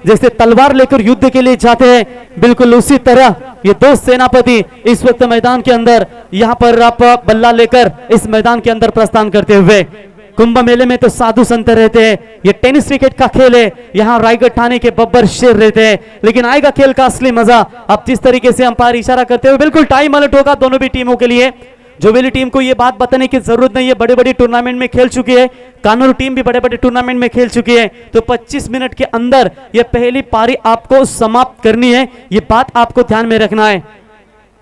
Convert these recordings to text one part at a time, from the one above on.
जैसे तलवार लेकर युद्ध के लिए जाते हैं, बिल्कुल उसी तरह ये दो सेनापति इस वक्त मैदान के अंदर यहाँ पर आप बल्ला लेकर इस मैदान के अंदर प्रस्थान करते हुए। कुंभ मेले में तो साधु संत रहते हैं, ये टेनिस क्रिकेट का खेल है, यहाँ रायगढ़ ठाणे के बब्बर शेर रहते हैं, लेकिन आएगा खेल का असली मजा। अब जिस तरीके से अंपायर इशारा करते हुए बिल्कुल टाइम अलर्ट होगा दोनों भी टीमों के लिए। जोवेली टीम को ये बात बताने की जरूरत नहीं है, बड़े बड़े टूर्नामेंट में खेल चुकी है, कानूर टीम भी बड़े बड़े टूर्नामेंट में खेल चुकी है, तो 25 मिनट के अंदर ये पहली पारी आपको समाप्त करनी है, ये बात आपको ध्यान में रखना है।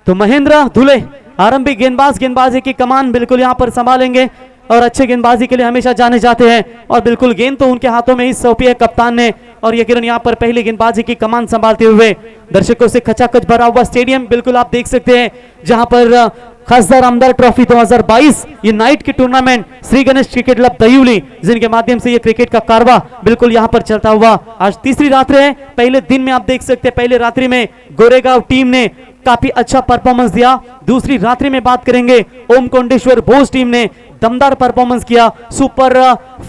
तो महेंद्र धुले आरंभिक गेंदबाज, गेंदबाजी की कमान बिल्कुल यहां पर संभालेंगे और अच्छे गेंदबाजी के लिए हमेशा जाने जाते हैं, और बिल्कुल गेंद तो उनके हाथों में ही सौंपी है कप्तान ने, और यकीनन यहां पर पहली गेंदबाजी की कमान संभालते हुए दर्शकों से खचाखच भरा हुआ स्टेडियम बिल्कुल आप देख सकते हैं, जहां पर खासदार आमदार ट्रॉफी 2022 ये नाइट की tournament Shri Ganesh cricket club Dahiuli, जिनके माध्यम से ये क्रिकेट का कारवा बिल्कुल यहां पर चलता हुआ आज तीसरी रात्रि है। पहले दिन में आप देख सकते हैं, पहले रात्रि में गोरेगांव टीम ने काफी अच्छा परफॉर्मेंस दिया, दूसरी रात्रि में बात करेंगे ओम कोंडेश्वर भोज टीम ने दमदार परफॉर्मेंस किया, सुपर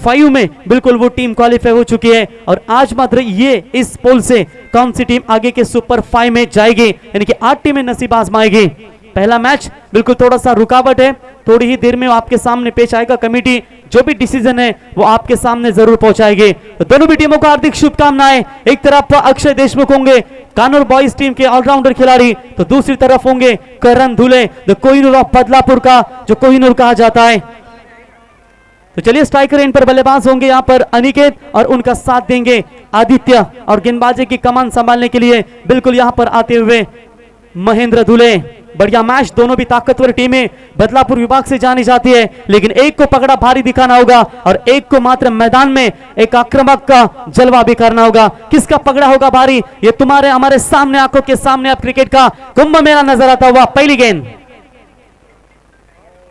5 में बिल्कुल वो टीम क्वालिफाई हो चुकी है, और आज मात्र ये इस पोल से कौन सी टीम आगे के सुपर 5 में जाएगी, यानी कि 8 टीमें नसीब आजमाएगी। पहला मैच बिल्कुल थोड़ा सा रुकावट है, थोड़ी ही देर में आपके सामने पेश आएगा, कमेटी जो भी डिसीजन है वो आपके सामने जरूर पहुंचाएगी। तो दोनों भी टीमों को हार्दिक शुभकामनाएं। एक तरफ अक्षय देशमुख होंगे कानूर बॉयज टीम के ऑलराउंडर खिलाड़ी, तो दूसरी तरफ होंगे करण धुले द कोहिनूर ऑफ बदलापुर का, जो कोहिनूर कहा जाता है। तो चलिए स्ट्राइकर एंड पर बल्लेबाज होंगे यहाँ पर अनिकेत, और उनका साथ देंगे आदित्य, और गेंदबाजी की कमान संभालने के लिए बिल्कुल यहाँ पर आते हुए महेंद्र धुले। बढ़िया मैच, दोनों भी ताकतवर टीमें बदलापुर विभाग से जानी जाती है, लेकिन एक को पकड़ा भारी दिखाना होगा और एक को मात्र मैदान में एक आक्रामक का जलवा भी करना होगा। किसका पकड़ा होगा भारी, ये तुम्हारे हमारे सामने आंखों के सामने अब क्रिकेट का कुंभ मेला नजर आता हुआ। पहली गेंद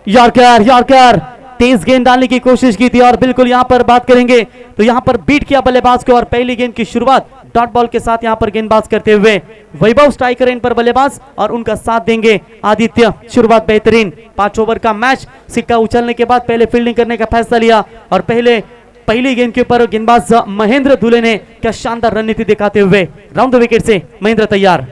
यॉर्कर, यॉर्कर तेज गेंद डालने की कोशिश की थी, और बिल्कुल यहां पर बात करेंगे तो यहां पर बीट किया बल्लेबाज को, और पहली गेंद की शुरुआत डॉट बॉल के साथ यहां पर गेंदबाज करते हुए वैभव स्ट्राइकर एंड पर बल्लेबाज, और उनका साथ देंगे आदित्य। शुरुआत बेहतरीन, 5 ओवर का मैच, सिक्का उछलने के बाद पहले फील्डिंग करने का फैसला लिया, और पहली गेंद के ऊपर गेंदबाज महेंद्र धुले ने क्या शानदार रणनीति दिखाते हुए राउंड द विकेट से महेंद्र तैयार।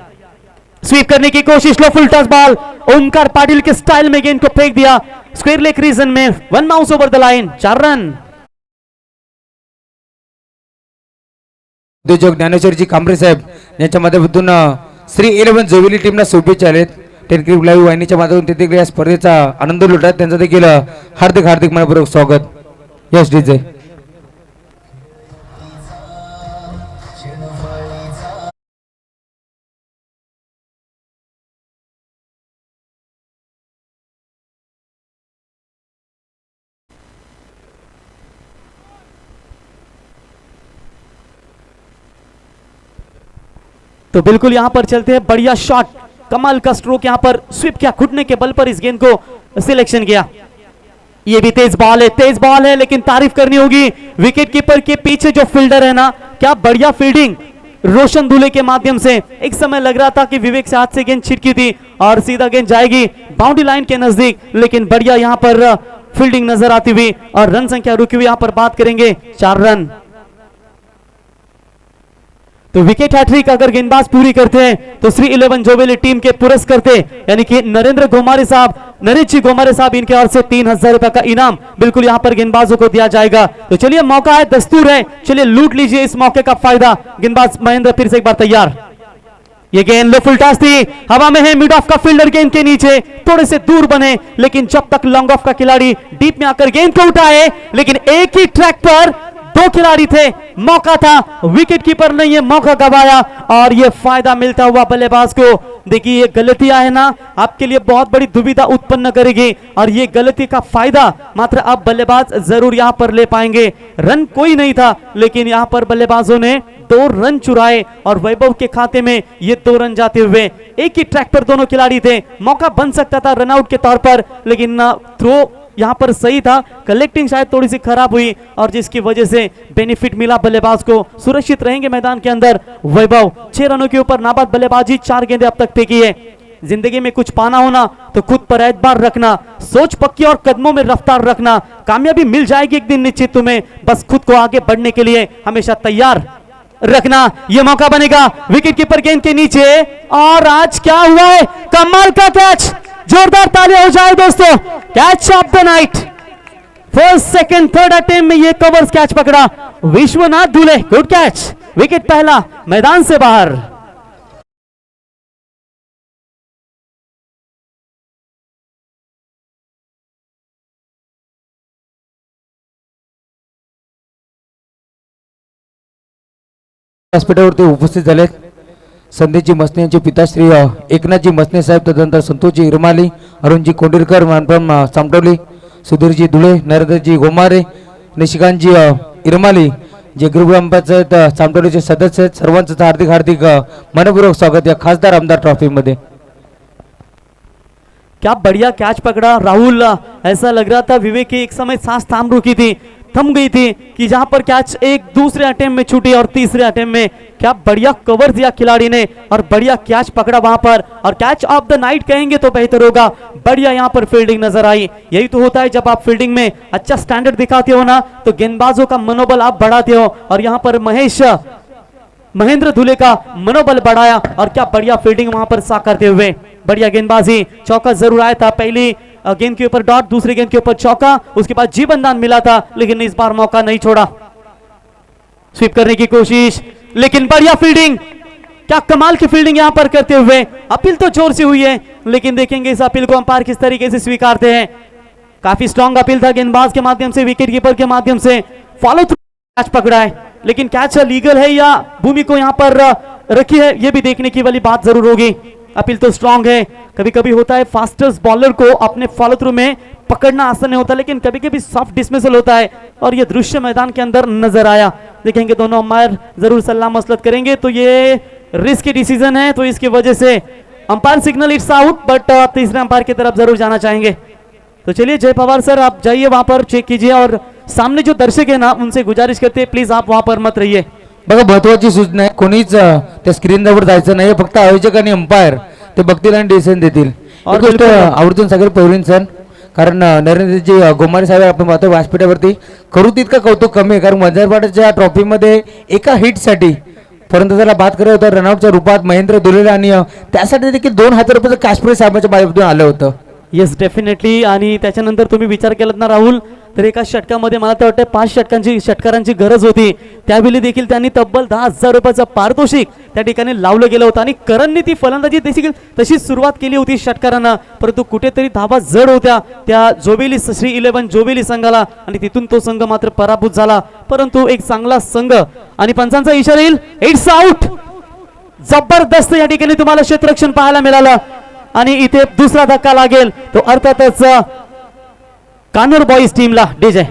स्वीप करने की कोशिश, low full touch ball, Omkar Patil के स्टाइल में गेंद को फेंक दिया स्क्वेयर लेग रीजन में, 1 bounce over the line, 4 run. उद्योजक ज्ञानेश्वरजी कांबरे साहेब यांच्या माध्यमातून श्री 11 जोवेली टीमला शुभेच्छा आहेत। टेनक्रिप लाईव्ह वाहिनीच्या माध्यमातून ते देखील या स्पर्धेचा आनंद लुटतात, त्यांचं देखील हार्दिक हार्दिक मनपूर्वक स्वागत। यश डीजे तो बिल्कुल यहां पर चलते हैं, बढ़िया शॉट, कमाल का स्ट्रोक, यहां पर स्वीप किया, घुटने के बल पर इस गेंद को सिलेक्शन किया। ये भी तेज बॉल है, लेकिन तारीफ करनी होगी विकेट कीपर के पीछे जो फील्डर है ना, क्या बढ़िया फील्डिंग रोशन धुले के माध्यम से। एक समय लग रहा था कि विवेक से हाथ से गेंद छिटकी थी और सीधा गेंद जाएगी बाउंड्री लाइन के नजदीक, लेकिन बढ़िया यहां पर फील्डिंग नजर आती हुई, और रन संख्या रुकी हुई यहां पर बात करेंगे 4 रन। तो विकेट हैट्रिक अगर गेंदबाज पूरी करते हैं तो श्री 11 जोवेली टीम के पुरस्कार करते, यानी कि नरेंद्र घोमारे साहब, नरेश जी घोमारे साहब, इनके ओर से 3000 रुपए का इनाम बिल्कुल यहां पर गेंदबाजों को दिया जाएगा। तो चलिए मौका है, दस्तूर है, चलिए लूट लीजिए इस मौके का फायदा। गेंदबाज महेंद्र फिर से एक बार तैयार। ये गेंद लो फुल टॉस थी, हवा में है, मिड ऑफ का फील्डर गेंद के नीचे थोड़े से दूर बने, लेकिन जब तक लॉन्ग ऑफ का खिलाड़ी डीप में आकर गेंद को उठाए, लेकिन एक ही ट्रैक पर 2 खिलाड़ी थे, मौका था, विकेट कीपर ने ये मौका गवाया, और ये फायदा मिलता हुआ बल्लेबाज को। देखिए ये गलतियां है ना, आपके लिए बहुत बड़ी दुविधा उत्पन्न करेगी, और ये गलती का फायदा मात्र अब बल्लेबाज जरूर यहां पर ले पाएंगे। रन कोई नहीं था, लेकिन यहां पर बल्लेबाजों ने 2 रन चुराए, और वैभव के खाते में ये 2 रन जाते हुए। एक ही ट्रैक पर दोनों खिलाड़ी थे, मौका बन सकता था रनआउट के तौर पर, लेकिन थ्रो यहां पर सही था, कलेक्टिंग शायद थोड़ी सी खराब हुई, और जिसकी वजह से बेनिफिट मिला बल्लेबाज को। सुरक्षित रहेंगे मैदान के अंदर वैभव। 6 रनों के ऊपर नाबाद बल्लेबाजी, 4 गेंदें अब तक फेंकी है। जिंदगी में कुछ पाना होना तो खुद पर एतबार रखना, सोच पक्की और कदमों में रफ्तार रखना, कामयाबी मिल जाएगी एक दिन निश्चित तुम्हें, बस खुद को आगे बढ़ने के लिए हमेशा तैयार। रखना, यह मौका बनेगा विकेट कीपर गेंद के नीचे। और आज क्या हुआ है, कमाल का कैच, जोरदार तालियां हो जाए दोस्तों। Catch of the Knight, first second third attempt में ये कवर्स कैच पकड़ा विश्वनाथ दूल्हे, गुड कैच, विकेट पहला, मैदान से बाहर। व्यासपीठावरती उपस्थित झालेत संदीपजी मसने यांचे पिता श्री एकनाथजी मसने साहेब, तदनंतर संतोषजी इरमाली, अरुणजी कोंडिरकर मानप्रम सामटवली, सुधीरजी धुळे, नरेंद्रजी गोमारे, निशिकांतजी इरमाली, जे गृहपंचायत सामटवलीचे सदस्य आहेत, सर्वांचं हार्दिक हार्दिक मनपूर्वक स्वागत या खासदार आमदार ट्रॉफी मध्ये। क्या बढ़िया कैच पकड़ा राहुल, ऐसा लग रहा था विवेक की एक समय सांस थम गई थी कि जहां पर कैच एक दूसरे अटेम्प्ट में छूटी और तीसरे अटेम्प्ट में क्या बढ़िया कवर दिया खिलाड़ी ने और बढ़िया कैच पकड़ा वहां पर, और कैच ऑफ द नाइट कहेंगे तो बेहतर होगा। बढ़िया यहां पर फील्डिंग नजर आई, यही तो होता है जब आप फील्डिंग में अच्छा स्टैंडर्ड दिखाते हो ना, तो गेंदबाजों का मनोबल आप बढ़ाते हो, और यहां पर महेंद्र धुले का मनोबल बढ़ाया, और क्या बढ़िया फील्डिंग वहां पर साफ करते हुए, बढ़िया गेंदबाजी, चौका जरूर आया था, पहली गेंद के ऊपर डॉट, दूसरी गेंद के ऊपर चौका, उसके बाद जीवन दान मिला था, लेकिन इस बार मौका नहीं छोड़ा, स्वीप करने की कोशिश, लेकिन बढ़िया फील्डिंग, क्या कमाल की फील्डिंग यहां पर करते हुए। अपील तो जोर से हुई है, लेकिन देखेंगे इस अपील को अंपायर किस तरीके से स्वीकारते हैं। काफी स्ट्रॉन्ग अपील था, गेंदबाज के माध्यम से, विकेट कीपर के माध्यम से फॉलो थ्रू कैच पकड़ा है, लेकिन कैच लीगल है या भूमि को यहां पर रखी है, यह भी देखने की वाली बात जरूर होगी। अपील तो स्ट्रांग है, कभी कभी होता है फास्टेस्ट बॉलर को अपने फॉलो थ्रू में पकड़ना आसान नहीं होता, लेकिन कभी कभी सॉफ्ट डिसमिसल होता है, और ये दृश्य मैदान के अंदर नजर आया। देखेंगे दोनों अंपायर जरूर सलाह मसलत करेंगे, तो ये रिस्की डिसीजन है, तो इसकी वजह से umpire signal it's out, but तीसरे अंपायर की तरफ जरूर जाना चाहेंगे। तो चलिए जय पवार सर, आप जाइए वहां पर चेक कीजिए, और सामने जो दर्शक है ना उनसे गुजारिश करते हैं प्लीज आप वहां पर मत रहिए। बघा महत्वाची सूचना आहे, कोणीच त्या स्क्रीनवर जायचं नाही, फक्त आयोजक आणि अंपायर ते बघतील आणि डिसिजन देतील। और गोष्ट आवर्जून सगळे पहिलीन सर, कारण नरेंद्रजी गोमारे साहेब आपण पाहतो व्यासपीठावरती करू तितका कौतुक कमी आहे, कारण वंजारपाड्याच्या ट्रॉफीमध्ये एका हिटसाठी परंतु त्याला बाद करत होता रनआउटच्या रूपात महेंद्र दुलेला, आणि त्यासाठी देखील 2000 रुपयाचं कॅश प्राइज साहेबांच्या बाजूतून आलं होतं। येस डेफिनेटली, आणि त्याच्यानंतर तुम्ही विचार केलात ना राहुल, तर एका षटकामध्ये मला तर वाटतं 5 षटकारांची गरज होती, त्यावेळी देखील त्यांनी तब्बल 10,000 रुपयाचं पारितोषिक त्या ठिकाणी लावलं गेलं होतं, आणि करणनी ती फलंदाजी देखील तशी सुरुवात केली होती षटकारांना, परंतु कुठेतरी धावा जड होत्या त्या जोबेली श्री 11 जोबेली संघाला, आणि तिथून तो संघ मात्र पराभूत झाला, परंतु एक चांगला संघ, आणि पंचांचा इशारा येईल, इट्स आउट, जबरदस्त या ठिकाणी तुम्हाला क्षेत्ररक्षण पाहायला मिळालं, आणि इथे दुसरा धक्का लागेल तो अर्थातच कानूर बॉईज टीमला। डीजे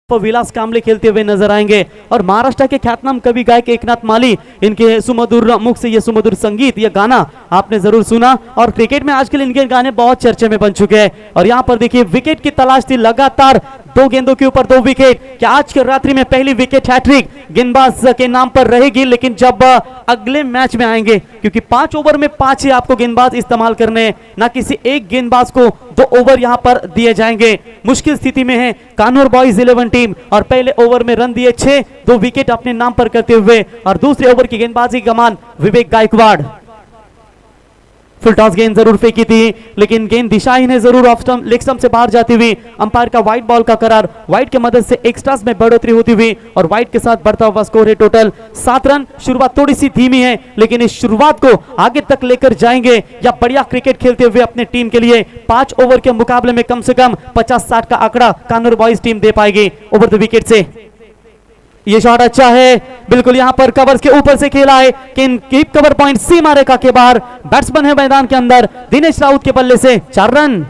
विलास कामले खेलते हुए नजर आएंगे, और महाराष्ट्र के ख्यातनाम कवि गायक एकनाथ माली, इनके सुमधुर मुख से ये सुमधुर संगीत, ये गाना आपने जरूर सुना, और क्रिकेट में आजकल इनके गाने बहुत चर्चे में बन चुके हैं। और यहाँ पर देखिए विकेट की तलाश थी, लगातार 2 गेंदों के ऊपर 2 विकेट, क्या आज की रात्रि में पहली विकेट हैट्रिक गेंदबाज के नाम पर रहेगी, लेकिन जब अगले मैच में आएंगे, क्योंकि 5 ओवर में 5 ही आपको गेंदबाज इस्तेमाल करने हैं, ना किसी एक गेंदबाज को 2 ओवर यहां पर दिए जाएंगे। मुश्किल स्थिति में है कानूर बॉयज 11 टीम, और पहले ओवर में रन दिए 6, 2 विकेट अपने नाम पर करते हुए, और दूसरे ओवर की गेंदबाजी कमान विवेक गायकवाड़। फुल टॉस गेंद जरूर फेंकी थी, लेकिन गेंद दिशाहीन है जरूर, ऑफ स्टंप लेग स्टंप से बाहर जाती हुई, अंपायर का व्हाइट बॉल का करार, व्हाइट की मदद से एक्स्ट्रास में बढ़ोतरी होती हुई, और व्हाइट के साथ बढ़ता हुआ स्कोर है टोटल 7 रन। शुरुआत थोड़ी सी धीमी है, लेकिन इस शुरुआत को आगे तक लेकर जाएंगे या बढ़िया क्रिकेट खेलते हुए अपने टीम के लिए 5 ओवर के मुकाबले में कम से कम 50-60 का आंकड़ा कानूर बॉयज टीम दे पाएगी ओवर द विकेट से। ये शॉट अच्छा है, बिल्कुल यहां पर कवर्स के ऊपर से खेला है, कीप कवर पॉइंट सीमा रेखा के बाहर, बैट्समैन है मैदान के अंदर, दिनेश राउत के बल्ले से 4 रन।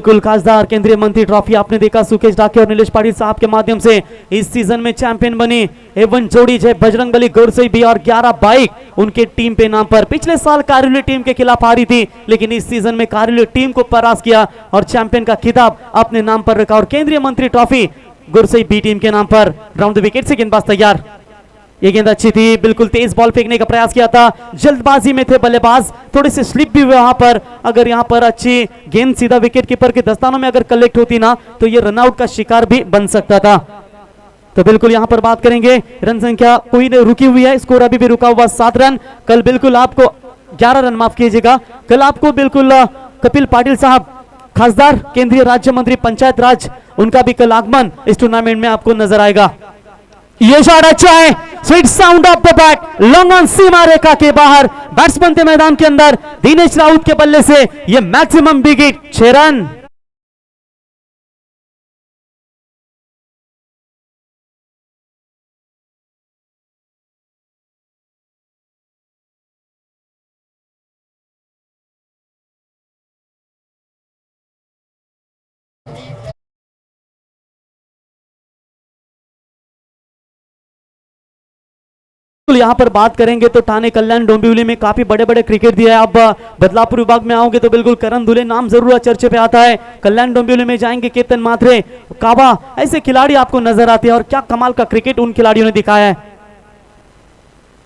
बिल्कुल खासदार केंद्रीय मंत्री ट्रॉफी आपने देखा सुकेश डाके और नीलेश पाटिल साहब के माध्यम से इस सीजन में चैंपियन बनी एवन जोड़ी जय बजरंगबली गौरसई भी और 11 बाइक उनके टीम पे नाम पर। पिछले साल कारिली टीम के खिलाफ हारी थी, लेकिन इस सीजन में कारिली टीम को परास्त किया और चैंपियन का खिताब अपने नाम पर रखा और केंद्रीय मंत्री ट्रॉफी गुरसई बी टीम के नाम पर। राउंड द विकेट से गेंदबाज तैयार, ये गेंद अच्छी थी, बिल्कुल तेज बॉल फेंकने का प्रयास किया था, जल्दबाजी में थे बल्लेबाज, थोड़ी सी स्लिप भी हुई वहां पर। अगर यहां पर अच्छी गेंद सीधा विकेट कीपर के दस्तानों में अगर कलेक्ट होती ना तो ये रनआउट का शिकार भी बन सकता था। तो बिल्कुल यहां पर बात करेंगे, रन संख्या कोई रुकी हुई है, स्कोर अभी भी रुका हुआ 7 रन। कल बिल्कुल आपको 11 रन, माफ कीजिएगा, कल आपको बिल्कुल कपिल पाटिल साहब खासदार केंद्रीय राज्य मंत्री पंचायत राज, उनका भी कल आगमन इस टूर्नामेंट में आपको नजर आएगा। ये शॉट अच्छा है, sweet sound of the bat, long on सीमा रेखा के बाहर, बैट्समैन थे मैदान के अंदर, दिनेश राउत के बल्ले से ये मैक्सिमम बिग हिट, 6 रन। यहां पर बात करेंगे तो ठाणे कल्याण डोंबिवली में काफी बड़े बड़े क्रिकेट दिया है। अब बदलापुर विभाग में आओगे तो बिल्कुल करण धुले नाम जरूर चर्चे पे आता है। कल्याण डोंबिवली में जाएंगे केतन माथरे, काबा, ऐसे खिलाड़ी आपको नजर आते हैं और क्या कमाल का क्रिकेट उन खिलाड़ियों ने दिखाया है।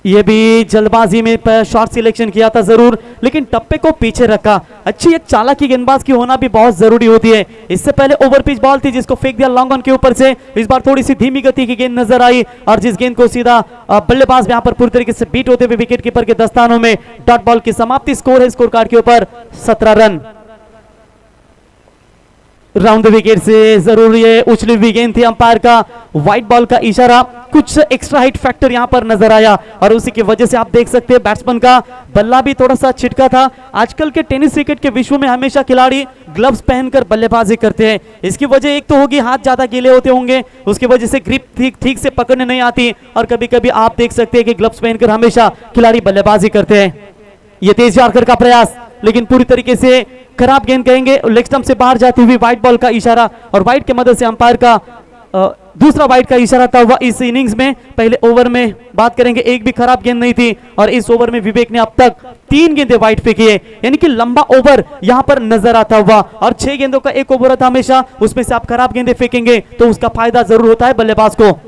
ये भी जल्दबाजी में शॉट सिलेक्शन किया था जरूर, लेकिन टप्पे को पीछे रखा। अच्छी एक चालाकी गेंदबाज की होना भी बहुत जरूरी होती है। इससे पहले ओवर पिच बॉल थी जिसको फेंक दिया लॉन्ग ऑन के ऊपर से, इस बार थोड़ी सी धीमी गति की गेंद नजर आई और जिस गेंद को सीधा बल्लेबाज यहां पर पूरी तरीके से बीट होते हुए विकेट कीपर के दस्तानों में डॉट बॉल की समाप्ति। स्कोर है स्कोर कार्ड के ऊपर 17 रन। राउंड विकेट से जरूर ये उछली हुई गेंद थी, अंपायर का व्हाइट बॉल का इशारा, कुछ एक्स्ट्रा हाइट फैक्टर यहां पर नजर आया और उसी की वजह से आप देख सकते हैं बैट्समैन का बल्ला भी थोड़ा सा छिटका था। आजकल के टेनिस क्रिकेट के विश्व में हमेशा खिलाड़ी ग्लव्स पहनकर बल्लेबाजी करते हैं। इसकी वजह एक तो होगी हाथ ज्यादा गीले होते होंगे, उसकी वजह से ग्रिप ठीक से पकड़ने नहीं आती और कभी कभी आप देख सकते हैं कि ग्लव्स पहनकर हमेशा खिलाड़ी बल्लेबाजी करते हैं। ये तेज यार्कर का प्रयास, लेकिन पूरी तरीके से खराब गेंद कहेंगे, लेग स्टंप से बाहर जाती हुई व्हाइट बॉल का इशारा और व्हाइट की मदद से अंपायर का दूसरा वाइड का इशारा था वह इस इनिंग्स में। पहले ओवर में बात करेंगे एक भी खराब गेंद नहीं थी और इस ओवर में विवेक ने अब तक 3 गेंदें वाइड फेंकी है, यानी कि लंबा ओवर यहां पर नजर आता हुआ। और 6 गेंदों का एक ओवर था हमेशा, उसमें से आप खराब गेंदें फेंकेंगे तो उसका फायदा जरूर होता है बल्लेबाज को।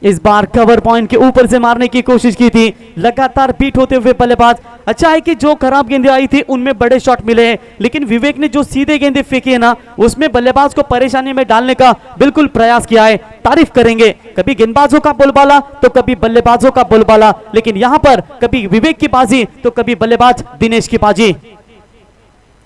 इस बार कवर पॉइंट के ऊपर से मारने की कोशिश की थी, लगातार बीट होते हुए बल्लेबाज। अच्छा है कि जो खराब गेंदें आई थी उनमें बड़े शॉट मिले हैं, लेकिन विवेक ने जो सीधे गेंदें फेंकी है ना उसमें बल्लेबाज को परेशानी में डालने का बिल्कुल प्रयास किया है। तारीफ करेंगे, कभी गेंदबाजों का बोलबाला तो कभी बल्लेबाजों का बोलबाला, लेकिन यहां पर कभी विवेक की बाजी तो कभी बल्लेबाज दिनेश की बाजी।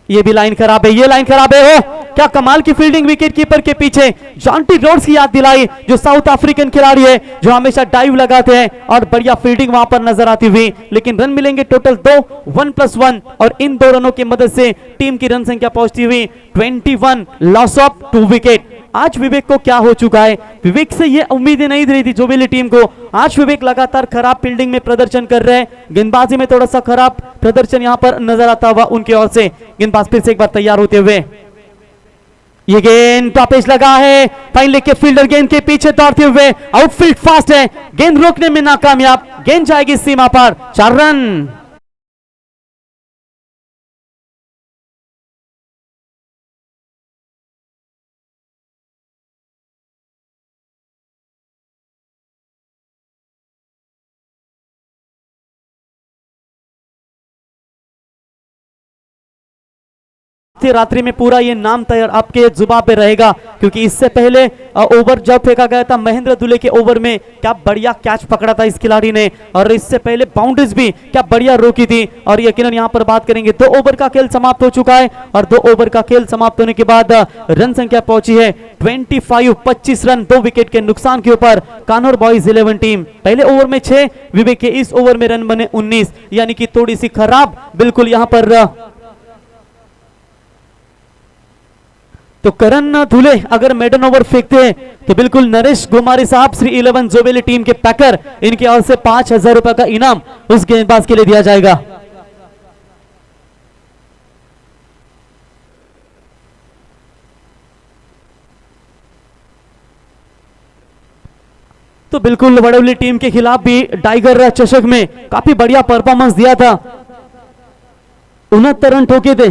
ये भी लाइन खराब है, ये लाइन खराब है। हो क्या कमाल की फील्डिंग विकेट कीपर के पीछे, जॉन्टी रोड्स की याद दिलाई, जो साउथ अफ्रीकन खिलाड़ी है जो हमेशा डाइव लगाते हैं और बढ़िया फील्डिंग वहां पर नजर आती हुई। लेकिन रन मिलेंगे टोटल 2, 1+1 और इन 2 रनों की मदद से टीम की रन संख्या पहुंचती हुई 21, लॉस ऑफ 2 विकेट। आज विवेक को क्या हो चुका है, विवेक से ये उम्मीदें नहीं रही थी जोबेली टीम को। आज विवेक लगातार खराब फील्डिंग में प्रदर्शन कर रहे हैं, गेंदबाजी में थोड़ा सा खराब प्रदर्शन यहां पर नजर आता हुआ उनकी ओर से। गेंदबाज फिर से एक बार तैयार होते हुए, ये गेंद टॉपेज लगा है, फाइन लेके फील्डर गेंद के पीछे दौड़ते हुए, आउटफील्ड फास्ट है, गेंद रोकने में नाकामयाब, गेंद जाएगी सीमा पर, 4 रन। रात्रि में पूरा ये नाम तैयार आपके जुबान पे रहेगा, क्योंकि इससे पहले ओवर जब फेंका गया था महेंद्र दुले के ओवर में, क्या बढ़िया कैच पकड़ा था इस खिलाड़ी ने, और इससे पहले बाउंड्रीज भी क्या बढ़िया रोकी थी। और यकीनन यहां पर बात करेंगे 2 ओवर का खेल समाप्त हो चुका है और 2 ओवर का खेल समाप्त होने के बाद रन संख्या पहुंची है 25, 25 रन 2 विकेट के नुकसान के ऊपर कान्होर बॉयज 11 टीम। पहले ओवर में 6, विवेक के इस ओवर में रन बने 19, यानी कि थोड़ी सी खराब बिल्कुल यहां पर। तो करण धुले अगर मेडन ओवर फेंकते हैं तो बिल्कुल नरेश गुमारी साहब श्री 11 जोबेली टीम के पैकर, इनकी ओर से 5,000 रुपए का इनाम उस गेंदबाज के लिए दिया जाएगा। तो बिल्कुल वडोली टीम के खिलाफ भी टाइगर चषक में काफी बढ़िया परफॉर्मेंस दिया था, 69 रन ठोके थे।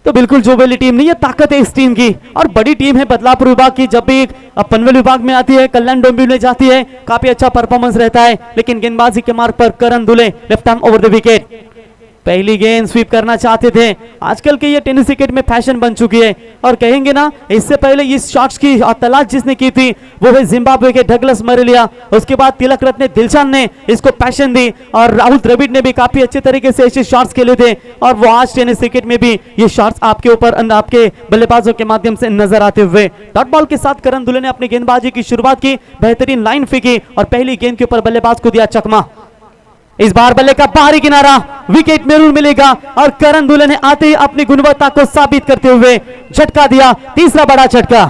तो बिल्कुल जोवेली टीम नहीं, ये ताकत है इस टीम की और बड़ी टीम है बदलापुर विभाग की। जब भी पनवेल विभाग में आती है, कल्याण डोंबिवली जाती है, काफी अच्छा परफॉर्मेंस रहता है। लेकिन गेंदबाजी के मार्ग पर Karan Dule left arm over the wicket, पहली गेंद स्वीप करना चाहते थे। आजकल के ये टेनिस क्रिकेट में फैशन बन चुकी है और कहेंगे ना, इससे पहले इस शॉट्स की तलाश जिसने की थी वो है जिम्बाब्वे के डगलस मरेलिया। उसके बाद तिलक रत्ने दिलशान ने इसको पैशन दी और राहुल द्रविड़ ने भी काफी अच्छे तरीके से ऐसे शॉट्स खेले थे और वो आज टेनिस क्रिकेट में भी ये शॉट्स आपके ऊपर आपके बल्लेबाजों के माध्यम से नजर आते हुए। डॉट बॉल के साथ करण दुले ने अपनी गेंदबाजी की शुरुआत की, बेहतरीन लाइन फेंकी और पहली गेंद के ऊपर बल्लेबाज को दिया चकमा। इस बार बल्ले का बाहरी किनारा, विकेट जरूर मिलेगा और करण दुले ने आते ही अपनी गुणवत्ता को साबित करते हुए झटका दिया, तीसरा बड़ा झटका।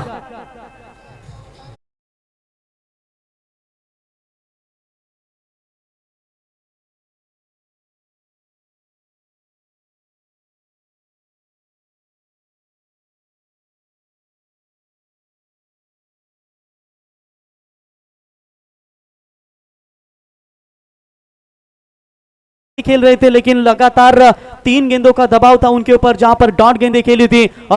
खेल रहे थे लेकिन लगातार 3 गेंदों का दबाव था उनके ऊपर, जहां पर डॉट गेंदें खेली थी और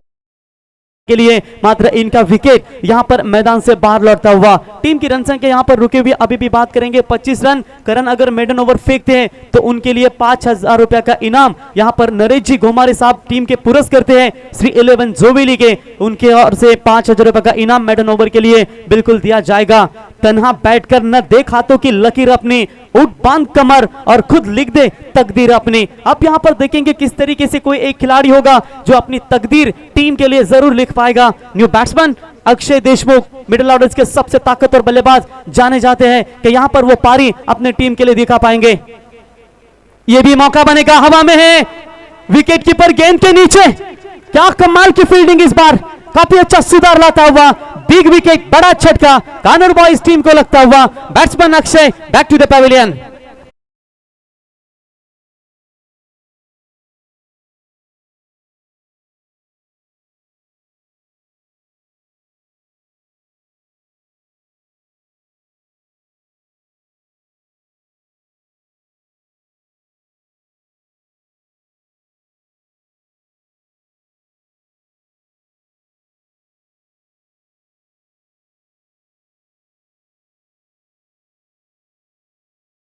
के लिए मात्र इनका विकेट यहां पर मैदान से बाहर लौटता हुआ। टीम की रन संख्या यहां पर रुके हुए अभी भी बात करेंगे 25 रन। करण अगर मेडन ओवर फेंकते हैं तो उनके लिए 5,000 रुपया का इनाम यहां पर नरेश जी घोमारे साहब टीम के पुरस्कृत करते हैं श्री 11 जोवेली के, उनके ओर से 5,000 रुपया का इनाम मेडन ओवर के लिए बिल्कुल दिया जाएगा। तन्हा बैठकर न देख हाथों की लकीर अपनी, उठ बांध कमर और खुद लिख दे तकदीर अपनी। अब यहां पर देखेंगे किस तरीके से कोई एक खिलाड़ी होगा जो अपनी तकदीर टीम के लिए जरूर लिख पाएगा। न्यू बैट्समैन अक्षय देशमुख, मिडिल ऑर्डर के सबसे ताकतवर बल्लेबाज जाने जाते हैं कि यहां पर वो पारी अपने टीम के लिए दिखा पाएंगे। ये भी मौका बनेगा, हवा में है, विकेट कीपर गेंद के नीचे, क्या कमाल की फील्डिंग इस बार, काफी अच्छा सुधार लाता हुआ, बिग विकेट, बड़ा झटका कानूर बॉयज टीम को लगता हुआ। Batsman Akshay back to the pavilion.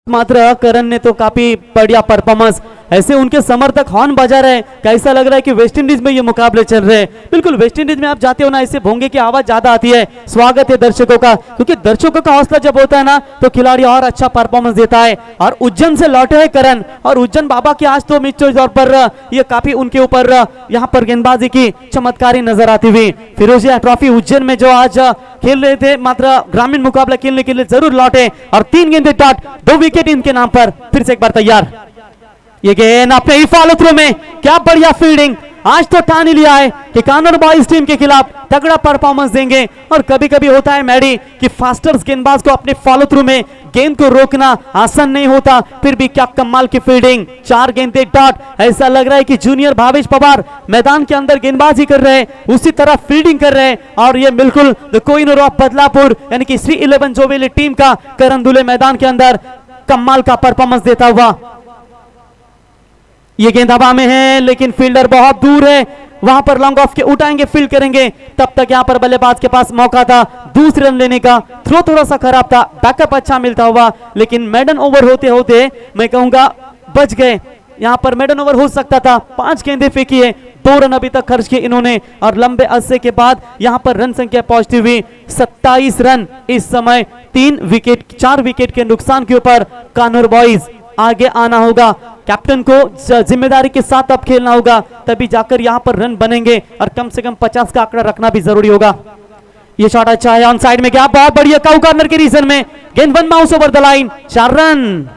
मात्र करण ने तो काफी बढ़िया परफॉर्मेंस, ऐसे उनके समर्थक हॉर्न बजा रहे हैं, कैसा लग रहा है कि वेस्ट इंडीज में ये मुकाबले चल रहे हैं। बिल्कुल वेस्ट इंडीज में आप जाते हो ना, ऐसे भोंगे की आवाज ज्यादा आती है। स्वागत है दर्शकों का, क्योंकि दर्शकों का हौसला जब होता है ना तो खिलाड़ी और अच्छा परफॉर्मेंस देता है। और उज्जैन से लौटे हैं करण और उज्जैन बाबा की आज तो निश्चित तौर पर ये काफी उनके ऊपर यहाँ पर गेंदबाजी की चमत्कारी नजर आती हुई। फिरोजिया ट्रॉफी उज्जैन में जो आज खेल रहे थे, मात्र ग्रामीण मुकाबला खेलने के लिए जरूर लौटे और 3 गेंदे डॉट, 2 विकेट इनके नाम पर। फिर से एक बार तैयार, ये गेंद अपने ही फॉलो थ्रू में, क्या बढ़िया फील्डिंग। आज तो ठान ही लिया है कि कानूर बॉयज टीम के खिलाफ तगड़ा परफॉर्मेंस देंगे। और कभी कभी होता है मैडी कि फास्टर्स गेंदबाज को अपने फॉलो थ्रू में गेंद को रोकना आसान नहीं होता, फिर भी क्या कमाल की फील्डिंग, 4 गेंदे डॉट। ऐसा लग रहा है कि जूनियर भावेश पवार मैदान के अंदर गेंदबाजी कर रहे हैं, उसी तरह फील्डिंग कर रहे हैं। और ये बिल्कुल द कोहिनूर ऑफ बदलापुर यानी कि श्री 11 जोवेली टीम का करण दुले मैदान के अंदर कमाल का परफॉर्मेंस देता हुआ। ये गेंद हवा में है लेकिन फील्डर बहुत दूर है, वहां पर लॉन्ग ऑफ के उठाएंगे, फील्ड करेंगे। तब तक यहां पर बल्लेबाज के पास मौका था दूसरे रन लेने का, थ्रो थोड़ा सा खराब था, बैकअप अच्छा मिलता हुआ, लेकिन मेडन ओवर होते होते मैं कहूंगा बच गए। यहां पर मेडन ओवर हो सकता था, 5 गेंदे फेंकी है, 2 रन अभी तक खर्च किए इन्होंने और लंबे अरसे के बाद यहां पर रन संख्या पहुंचती हुई 27 रन। इस समय 3 विकेट 4 विकेट के नुकसान के ऊपर कानूर बॉयज आगे आना होगा। कैप्टन को जिम्मेदारी के साथ अब खेलना होगा, तभी जाकर यहां पर रन बनेंगे और कम से कम 50 का आंकड़ा रखना भी जरूरी होगा। ये शॉट अच्छा है, ऑन साइड में गया, बहुत बढ़िया काउ कॉर्नर के रीजन में गेंद 1 bounce over the line, 4 run.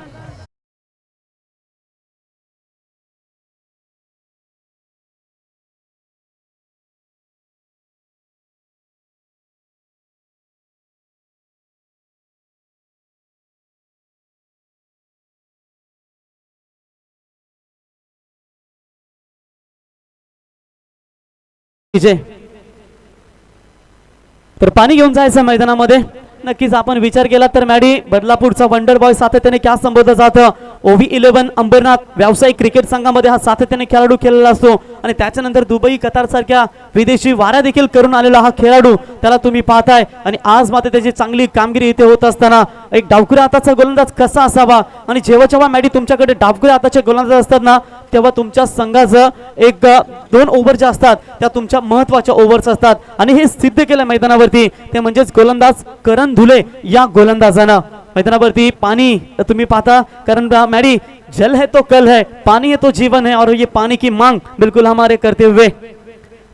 तर पाणी घेऊन जायचं मैदानामध्ये नक्कीच आपण विचार केला तर मॅडी बदलापूरचा वंडर बॉय सातत्याने क्या संबोधलं जातं OV11 अंबरनाथ व्यावसायिक क्रिकेट संघामध्ये हा सातत्याने खेळाडू खेळलेला असतो आणि त्याच्यानंतर दुबई कतार सारख्या विदेशी वाऱ्या देखील करून आलेला हा खेळाडू त्याला तुम्ही पाहताय आणि आज मात्र त्याची चांगली कामगिरी इथे होत असताना एक डावखुऱ्या हाताचा गोलंदाज कसा असावा आणि जेव्हा मॅडी तुमच्याकडे डावखुऱ्या हाताचे गोलंदाज असतात ना तेव्हा तुमच्या संघाचं एक 2 ओव्हर ज्या असतात त्या तुमच्या महत्वाच्या ओव्हर्स असतात आणि हे सिद्ध केलं मैदानावरती ते म्हणजेच गोलंदाज करण धुले या गोलंदाजानं मैदानावरती पानी तुम्ही पाहता कारण मैडी जल है तो कल है पानी है तो जीवन है और ये पानी की मांग बिल्कुल हमारे करते हुए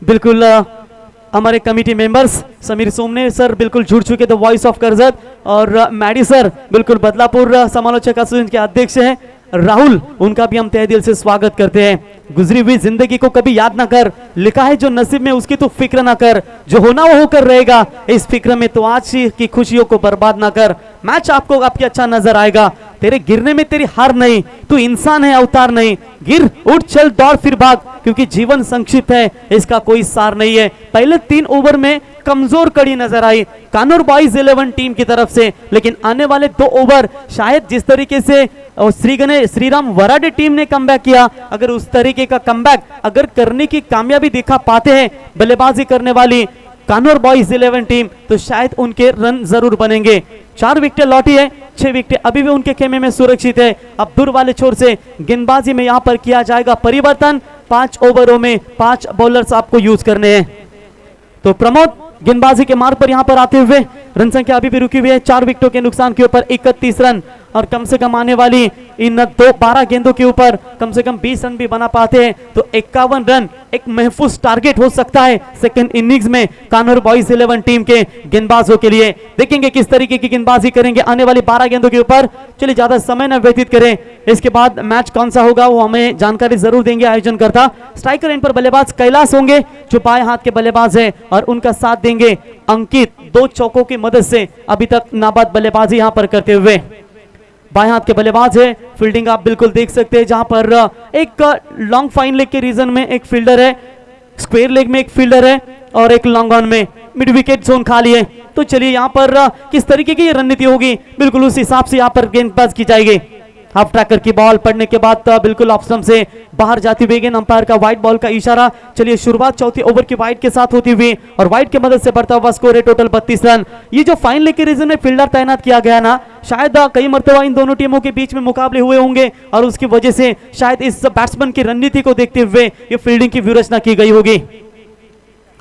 बिल्कुल हमारे committee members Sameer Somne sir बिल्कुल जुड़ चुके द वॉइस ऑफ कर्जत और मैडी सर बिल्कुल बदलापुर समालोचक एसोसिएशन के अध्यक्ष हैं राहुल उनका भी हम तहे दिल से स्वागत करते हैं। गुजरी हुई जिंदगी को कभी याद ना कर, लिखा है जो नसीब में उसकी तो फिक्र ना कर, जो होना वो होकर रहेगा इस फिक्र में तो आज की खुशियों को बर्बाद ना कर। मैच आपको आपकी अच्छा नजर आएगा, तेरे गिरने में तेरी हार नहीं, तू इंसान है अवतार नहीं, गिर उठ चल दौड़ फिर भाग क्योंकि जीवन संक्षिप्त है इसका कोई सार नहीं है। पहले 3 ओवर में कमजोर कड़ी नजर आई कानूर बॉयज 11 टीम की तरफ से, लेकिन आने वाले 2 ओवर शायद जिस तरीके से श्रीराम वराडे टीम ने कमबैक किया, अगर उस तरीके का कमबैक अगर करने की कामयाबी दिखा पाते हैं बल्लेबाजी करने वाली कानूर बॉयज 11 टीम तो शायद उनके रन जरूर बनेंगे। 4 विकेट लौटी है, 6 विकेट अभी भी उनके खेमे में सुरक्षित है। अब दूर वाले छोर से गेंदबाजी में यहाँ पर किया जाएगा परिवर्तन, 5 ओवरों में 5 बॉलर्स आपको यूज करने हैं। तो प्रमोद गेंदबाजी के मार्ग पर यहाँ पर आते हुए रन संख्या अभी भी रुकी हुई है, 4 विकेटों के नुकसान के ऊपर 31 रन और कम से कम आने वाली इन 12 गेंदों के ऊपर कम से कम 20 रन भी बना पाते हैं तो 51 रन एक महफूज टारगेट हो सकता है सेकंड इनिंग्स में कानूर बॉयज 11 टीम के गेंदबाजों के लिए। देखेंगे किस तरीके की गेंदबाजी करेंगे आने वाली 12 गेंदों के ऊपर। चलिए ज्यादा समय न व्यतीत करें, इसके बाद मैच कौन सा होगा वो हमें जानकारी जरूर देंगे आयोजन करता। स्ट्राइकर एंड पर बल्लेबाज कैलाश होंगे जो बाएं हाथ के बल्लेबाज है और उनका साथ देंगे अंकित 2 चौकों की मदद से अभी तक नाबाद बल्लेबाजी यहां पर करते हुए। बाएं हाथ के बल्लेबाज है, फील्डिंग आप बिल्कुल देख सकते हैं जहां पर एक लॉन्ग फाइन लेग के रीजन में एक फील्डर है, स्क्वायर लेग में एक फील्डर है और एक लॉन्ग ऑन में मिड विकेट जोन खाली है। तो चलिए यहां पर किस तरीके की रणनीति होगी बिल्कुल उस हिसाब से यहां पर गेंदबाज की जाएगी। हाफ ट्रैकर की बॉल पड़ने के बाद बिल्कुल ऑफ स्टंप से बाहर जाती हुई गेंद, अंपायर का वाइड बॉल का इशारा। चलिए शुरुआत चौथी ओवर की वाइड के साथ होती हुई और वाइड की मदद से बढ़ता हुआ स्कोर है टोटल 32 रन। ये जो फाइन लेग के रीजन में फील्डर तैनात किया गया ना, शायद कई मरतबा इन दोनों टीमों के बीच में मुकाबले हुए होंगे और उसकी वजह से शायद इस बैट्समैन की रणनीति को देखते हुए ये फील्डिंग की व्यूहरचना की गई होगी।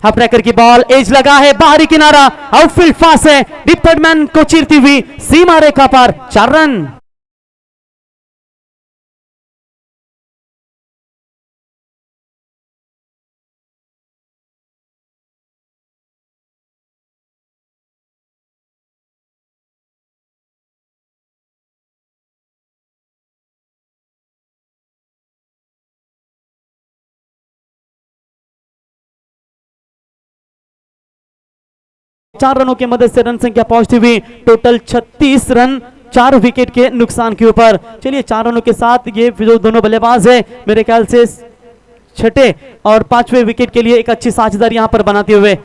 हाफ ट्रैकर की बॉल एज लगा है, बाहरी किनारा, आउटफील्ड पास है, डीप थर्ड मैन को चीरती हुई सीमा रेखा पर 4 रन। चार रनों की मदद से रन संख्या पहुंचती हुई टोटल 36 रन 4 विकेट के नुकसान के ऊपर। चलिए 4 रनों के साथ ये जो दोनों बल्लेबाज है मेरे ख्याल से 6ठे और 5वें विकेट के लिए एक अच्छी साझेदारी यहां पर बनाते हुए।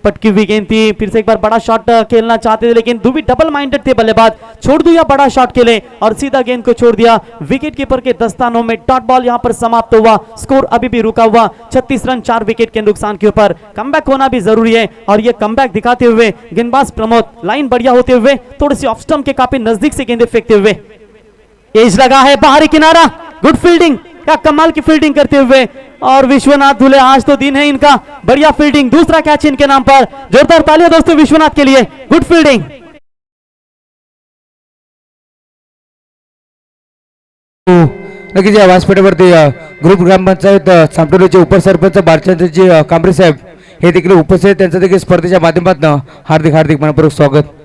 पटकी हुई गेंद थी, फिर से एक बार बड़ा शॉट खेलना चाहते थे लेकिन दुबी डबल माइंडेड थे बल्लेबाज, छोड़ दिया बड़ा शॉट खेले और सीधा गेंद को छोड़ दिया। विकेट कीपर के दस्तानों में डॉट बॉल यहां पर समाप्त हुआ, स्कोर अभी भी रुका हुआ 36 रन 4 विकेट के नुकसान के ऊपर। कमबैक होना भी जरूरी है और ये कमबैक दिखाते हुए गेंदबाज प्रमोद लाइन बढ़िया होते हुए थोड़ी सी ऑफ स्टंप के काफी नजदीक से गेंदे फेंकते हुए। एज लगा है, बाहरी किनारा, गुड फील्डिंग, क्या कमाल की फील्डिंग करते हुए और विश्वनाथ धुले आज तो दिन है इनका, बढ़िया फील्डिंग, दूसरा कैच इनके नाम पर। जोरदार तालियां दोस्तों विश्वनाथ के लिए, गुड फील्डिंग। नक्कीच या व्यासपीठावरती ग्रुप ग्रामपंचायत सामटोलीचे उपसरपंच बारचंद्रजी कांबरे साहेब हे देखील उपस्थित, त्यांचं देखील स्पर्धेच्या माध्यमातून हार्दिक मनपूर्वक स्वागत।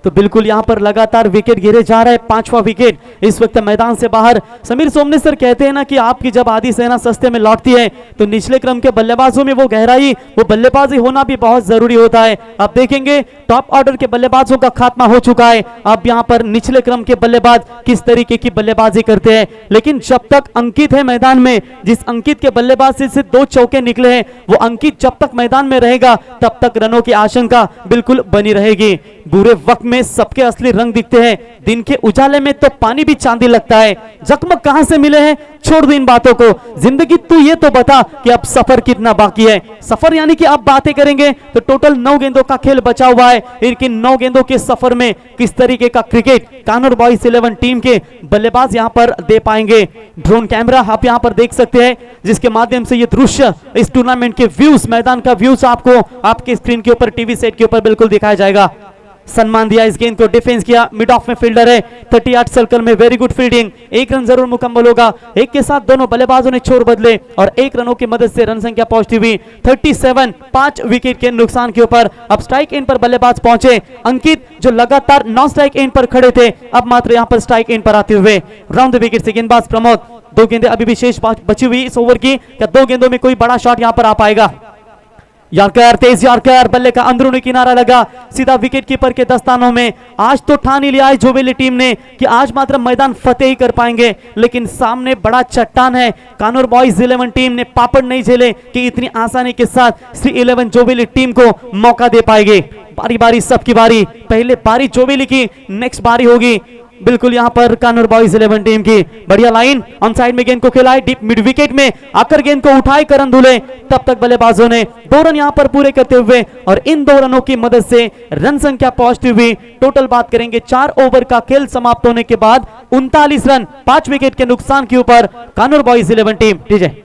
तो बिल्कुल यहाँ पर लगातार विकेट गिरे जा रहा है। 5वां विकेट इस वक्त मैदान से बाहर। समीर सोमनी सर कहते हैं ना कि आपकी जब आधी सेना सस्ते में लौटती है तो निचले क्रम के बल्लेबाजों में वो गहराई, वो बल्लेबाजी होना भी बहुत जरूरी होता है। आप देखेंगे टॉप ऑर्डर के बल्लेबाजों का खात्मा हो चुका है। अब यहाँ पर निचले क्रम के बल्लेबाज किस तरीके की बल्लेबाजी करते हैं, लेकिन जब तक अंकित है मैदान में, जिस अंकित के बल्लेबाजी से 2 चौके निकले हैं, वो अंकित जब तक मैदान में रहेगा तब तक रनों की आशंका बिल्कुल बनी रहेगी। बुरे वक्त में सबके असली रंग दिखते हैं, दिन के उजाले में तो पानी भी चांदी लगता है। जगमग कहां से मिले हैं, छोड़ दो इन बातों को, जिंदगी तू ये तो बता कि अब सफर कितना बाकी है। सफर यानी कि आप बातें करेंगे तो टोटल 9 गेंदों का खेल बचा हुआ है। इनके 9 गेंदों के सफर में किस तरीके का क्रिकेट कानूर बॉयज 11 टीम के बल्लेबाज यहां पर दे पाएंगे। ड्रोन कैमरा आप यहां पर देख सकते हैं, जिसके माध्यम से ये दृश्य, इस टूर्नामेंट के व्यूज, मैदान का व्यूज आपको आपके स्क्रीन के ऊपर, टीवी सेट के ऊपर बिल्कुल दिखाया जाएगा। सम्मान दिया इस गेंद को, डिफेंस किया, मिड ऑफ में फील्डर है, 38 सर्कल में, वेरी गुड फील्डिंग। 1 रन जरूर मुकम्मल होगा। एक के साथ दोनों बल्लेबाजों ने छोर बदले और 1 रनों की मदद से रन संख्या पहुंचती हुई 37, 5 विकेट के नुकसान के ऊपर। अब स्ट्राइक एंड पर बल्लेबाज पहुंचे अंकित, जो लगातार नॉन स्ट्राइक एंड पर खड़े थे, अब मात्र यहां पर स्ट्राइक एंड पर आते हुए राउंड द विकेट से गेंदबाज प्रमोद। 2 गेंदें अभी भी शेष बची हुई इस ओवर की, क्या 2 गेंदों में कोई बड़ा शॉट यहां पर आ पाएगा? यार्कर, तेज यार्कर, बल्ले का अंदरूनी किनारा लगा, सीधा विकेट कीपर के दस्तानों में। आज तो ठान ही लिया है जोबेली टीम ने कि आज मात्र मैदान फतेह ही कर पाएंगे, लेकिन सामने बड़ा चट्टान है। कानूर बॉयज 11 टीम ने पापड़ नहीं झेले कि इतनी आसानी के साथ श्री 11 जोबेली टीम को मौका दे पाएंगे। बारी बारी सबकी बारी, पहले बारी जोबेली की, नेक्स्ट बारी होगी बिल्कुल यहां पर कानूर बॉयज 11 टीम की। बढ़िया लाइन ऑन साइड में गेंद को खिलाए, डीप मिड विकेट में आकर गेंद को उठाए करण धुले। तब तक बल्लेबाजों ने 2 रन यहां पर पूरे करते हुए और इन 2 रनों की मदद से रन संख्या पहुंचती हुई टोटल बात करेंगे 4 ओवर का खेल समाप्त होने के बाद 39 रन 5 विकेट के नुकसान के ऊपर कानूर बॉयज 11 टीम। डीजे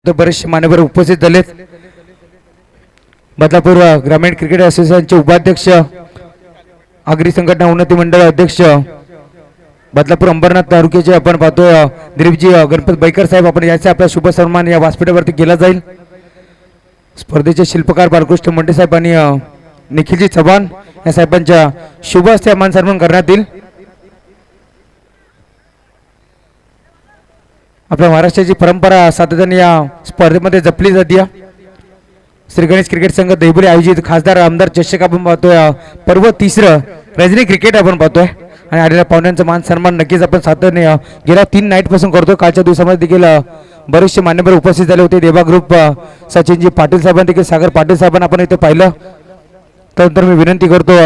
तर बरेचसे मान्यवर उपस्थित झालेत। बदलापूर ग्रामीण क्रिकेट असोसिएशनचे उपाध्यक्ष, आगरी संघटना उन्नती मंडळ अध्यक्ष, बदलापूर अंबरनाथ तालुक्याचे आपण पाहतोय दिलीपजी गणपत बैकर साहेब, आपण याचा आपला शुभ सन्मान या व्यासपीठावरती केला जाईल। स्पर्धेचे शिल्पकार बालकृष्ण मंडे साहेब आणि निखिलजी चव्हाण या साहेबांच्या शुभ हस्ते मान सन्मान करण्यात येईल। आपल्या महाराष्ट्राची परंपरा सातत्याने या स्पर्धेमध्ये जपली जाते। श्री गणेश क्रिकेट संघ देहबोली आयोजित खासदार आमदार चषक आपण पाहतोय, पर्व 3 रजनी क्रिकेट आपण पाहतोय आणि आलेल्या पाहुण्यांचा मान सन्मान नक्कीच आपण सातत्याने गेल्या 3 नाईट पासून करतो। कालच्या दिवसामध्ये देखील बरेचसे मान्यवर उपस्थित झाले होते। देवा ग्रुप सचिनजी पाटील साहेबांनी देखील, सागर पाटील साहेबांना आपण इथे पाहिलं। त्यानंतर मी विनंती करतो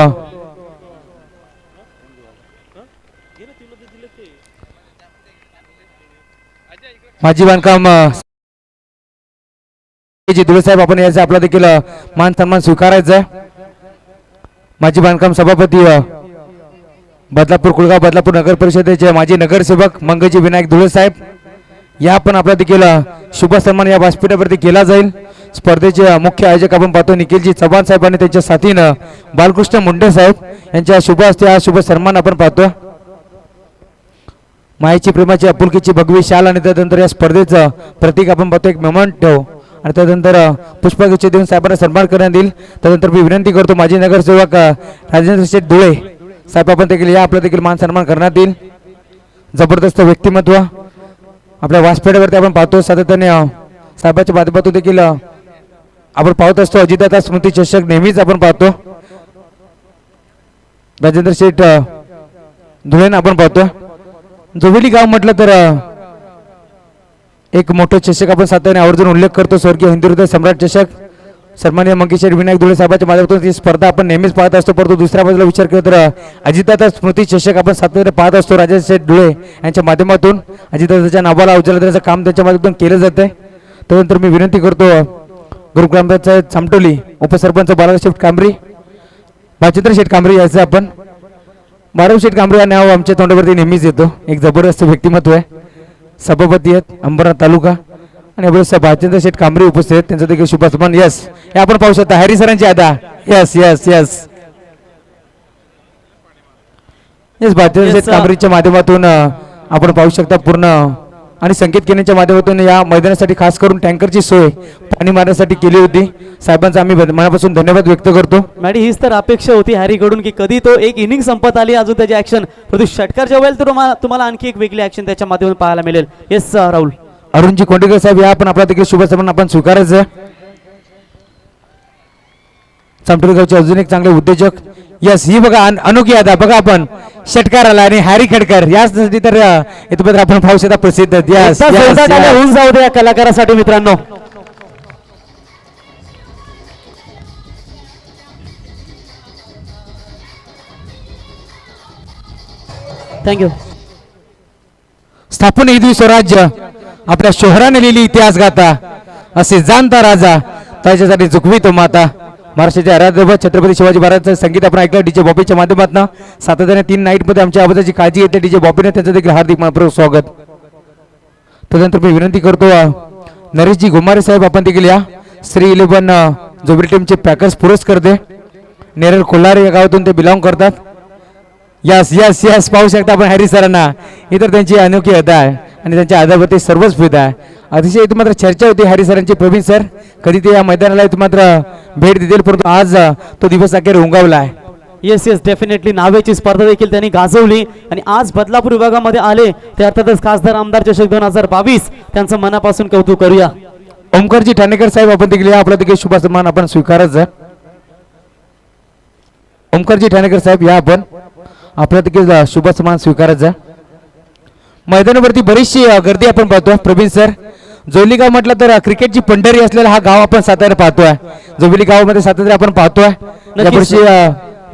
माजी बांधकाम धुळे साहेब, आपण याचा आपला देखील मान सन्मान स्वीकारायचा आहे। माजी बांधकाम सभापती बदलापूर कुळगाव बदलापूर नगर परिषदेचे माजी नगरसेवक मंगजी विनायक धुळे साहेब, या पण आपला देखील शुभ सन्मान या व्यासपीठावरती केला जाईल। स्पर्धेचे मुख्य आयोजक आपण पाहतो निखिलजी चव्हाण साहेब आणि त्यांच्या साथीनं बालकृष्ण मुंडे साहेब यांच्या शुभ हस्ते हा शुभ सन्मान आपण पाहतो। मायेची, प्रेमाची, आपुलकीची भगवी शाल आणि त्यानंतर या स्पर्धेचं प्रतीक आपण पाहतो एक मेमेंटो आणि त्यानंतर पुष्पगुच्छ देऊन साहेबांना सन्मान करण्यात येईल। त्यानंतर मी विनंती करतो माजी नगरसेवक राजेंद्र शेठ धुळे साहेब, आपण देखील या आपला देखील मान सन्मान करण्यात येईल। जबरदस्त व्यक्तिमत्व आपल्या व्यासपीठावरती आपण पाहतो सातत्याने साहेबांच्या माध्यमातून देखील आपण पाहत असतो। अजितदादा स्मृती चषक नेहमीच आपण पाहतो, राजेंद्र शेठ धुळेंना आपण पाहतो। जोबेली गाव म्हटलं तर एक मोठं चषक आपण सातत्याने आवर्जून उल्लेख करतो, स्वर्गीय हिंदुहृदय सम्राट चषक। सन्माननीय मंगेशेठ विनायक धुळे साहेबांच्या माध्यमातून ही स्पर्धा आपण नेहमीच पाहत असतो, परंतु दुसऱ्या बाजूला विचार केला तर अजितदादा स्मृती चषक आपण सातत्याने पाहत असतो। राजेंद्र शेठ धुळे यांच्या माध्यमातून अजितदादाच्या नावाला उजाळा देण्याचं काम त्यांच्या माध्यमातून केलं जाते। त्यानंतर मी विनंती करतो गुरुग्रामपंचायत चामटोली उपसरपंच बाळासाहेब शेठ कांबरी, भाचंद्र शेठ कांबरी याचं आपण बाळासाहेब शेठ कांबरी या नाव आमच्या तोंडावरती नेहमीच येतो। एक जबरदस्त व्यक्तिमत्व आहे, सभापती आहेत अंबरनाथ तालुका आणि भाचंद्र शेठ कांबरी उपस्थित आहेत, त्यांचा देखील शुभ सन्मान। यस, हे आपण पाहू शकता हॅरी सरांची अदा। यस यस यस, येस भारतीय Yes, शेत कामरीच्या माध्यमातून आपण पाहू शकता पूर्ण आणि संकेत केंद्राच्या माध्यमातून या मैदानासाठी खास करून टँकरची सोय पाणी मारण्यासाठी केली होती. साहेबांचा आम्ही मनापासून धन्यवाद व्यक्त करतो. मॅडी हीच तर अपेक्षा होती हॅरीकडून की कधी तो एक इनिंग संपत आली अजून त्याची ऍक्शन परंतु षटकार वेळेला तर तुम्हाला आणखी एक वेगळी ऍक्शन त्याच्या माध्यमातून पाहायला मिळेल. येस राहुल. अरुणजी कोंडेकर साहेब या आपण आपला देखील शुभ सन्मान आपण स्वीकारायचं. चामटोली गावचे अजून एक चांगले उद्योजक. यस ही बघा अनोखी आता बघा आपण षटकार आला आणि हॅरी खडकर यासाठी तर इथपर्यंत आपण पाहू शकता प्रसिद्ध. यस होऊन जाऊ दे या कलाकारासाठी मित्रांनो. थँक्यू. स्थापन हिंदवी स्वराज्य आपल्या शोहराने लिहिली इतिहास गाथा असे जाणता राजा त्याच्यासाठी चुकवी तो माता. महाराष्ट्राचे आराध्य छत्रपती शिवाजी महाराजांचं संगीत आपण ऐकलं डीजे बॉबीच्या माध्यमातून. सातत्याने 3 नाईटमध्ये आमच्या आवाजाची काळजी घेतली डीजे बॉबीने त्यांचं देखील हार्दिक मनपूर्वक स्वागत. तदनंतर मी विनंती करतो नरेशजी घुमारे साहेब आपण देखील या श्री 11 जोबरी टीमचे पॅकर्स पुरस्कर्ते नेरळ कोल्हार या गावातून ते बिलॉंग करतात. यस यस यस पाहू शकता आपण हॅरी सरांना. इतर त्यांची अनोखी अदा आहे आणि त्यांच्या आधारवरती सर्वच फिदा आहे. अतिशय इथे मात्र चर्चा होती हॅरी सरांची. प्रवीण सर कधी ते या मैदानाला इथे मात्र भेट देतील परंतु आज तो दिवस अखेर उंगावला आहे. येस येस डेफिनेटली नावेची स्पर्धा देखील त्यांनी गाजवली आणि आज बदलापूर विभागामध्ये आले ते अर्थातच खासदार आमदार चषक 2022 त्यांचं मनापासून कौतुक करूया. ओमकारजी ठाणेकर साहेब आपण देखील या आपला देखील शुभ सन्मान आपण स्वीकारायचं. ओमकारजी ठाणेकर साहेब या आपण आपला देखील शुभ सन्मान स्वीकारायचा. मैदानावरती बरीचशी गर्दी आपण पाहतो. प्रवीण सर जोबली गाव म्हटलं तर क्रिकेटची पंढरी असलेला हा गाव आपण सातारा पाहतोय. जोबली गावामध्ये सातारा आपण पाहतोय. यावर्षी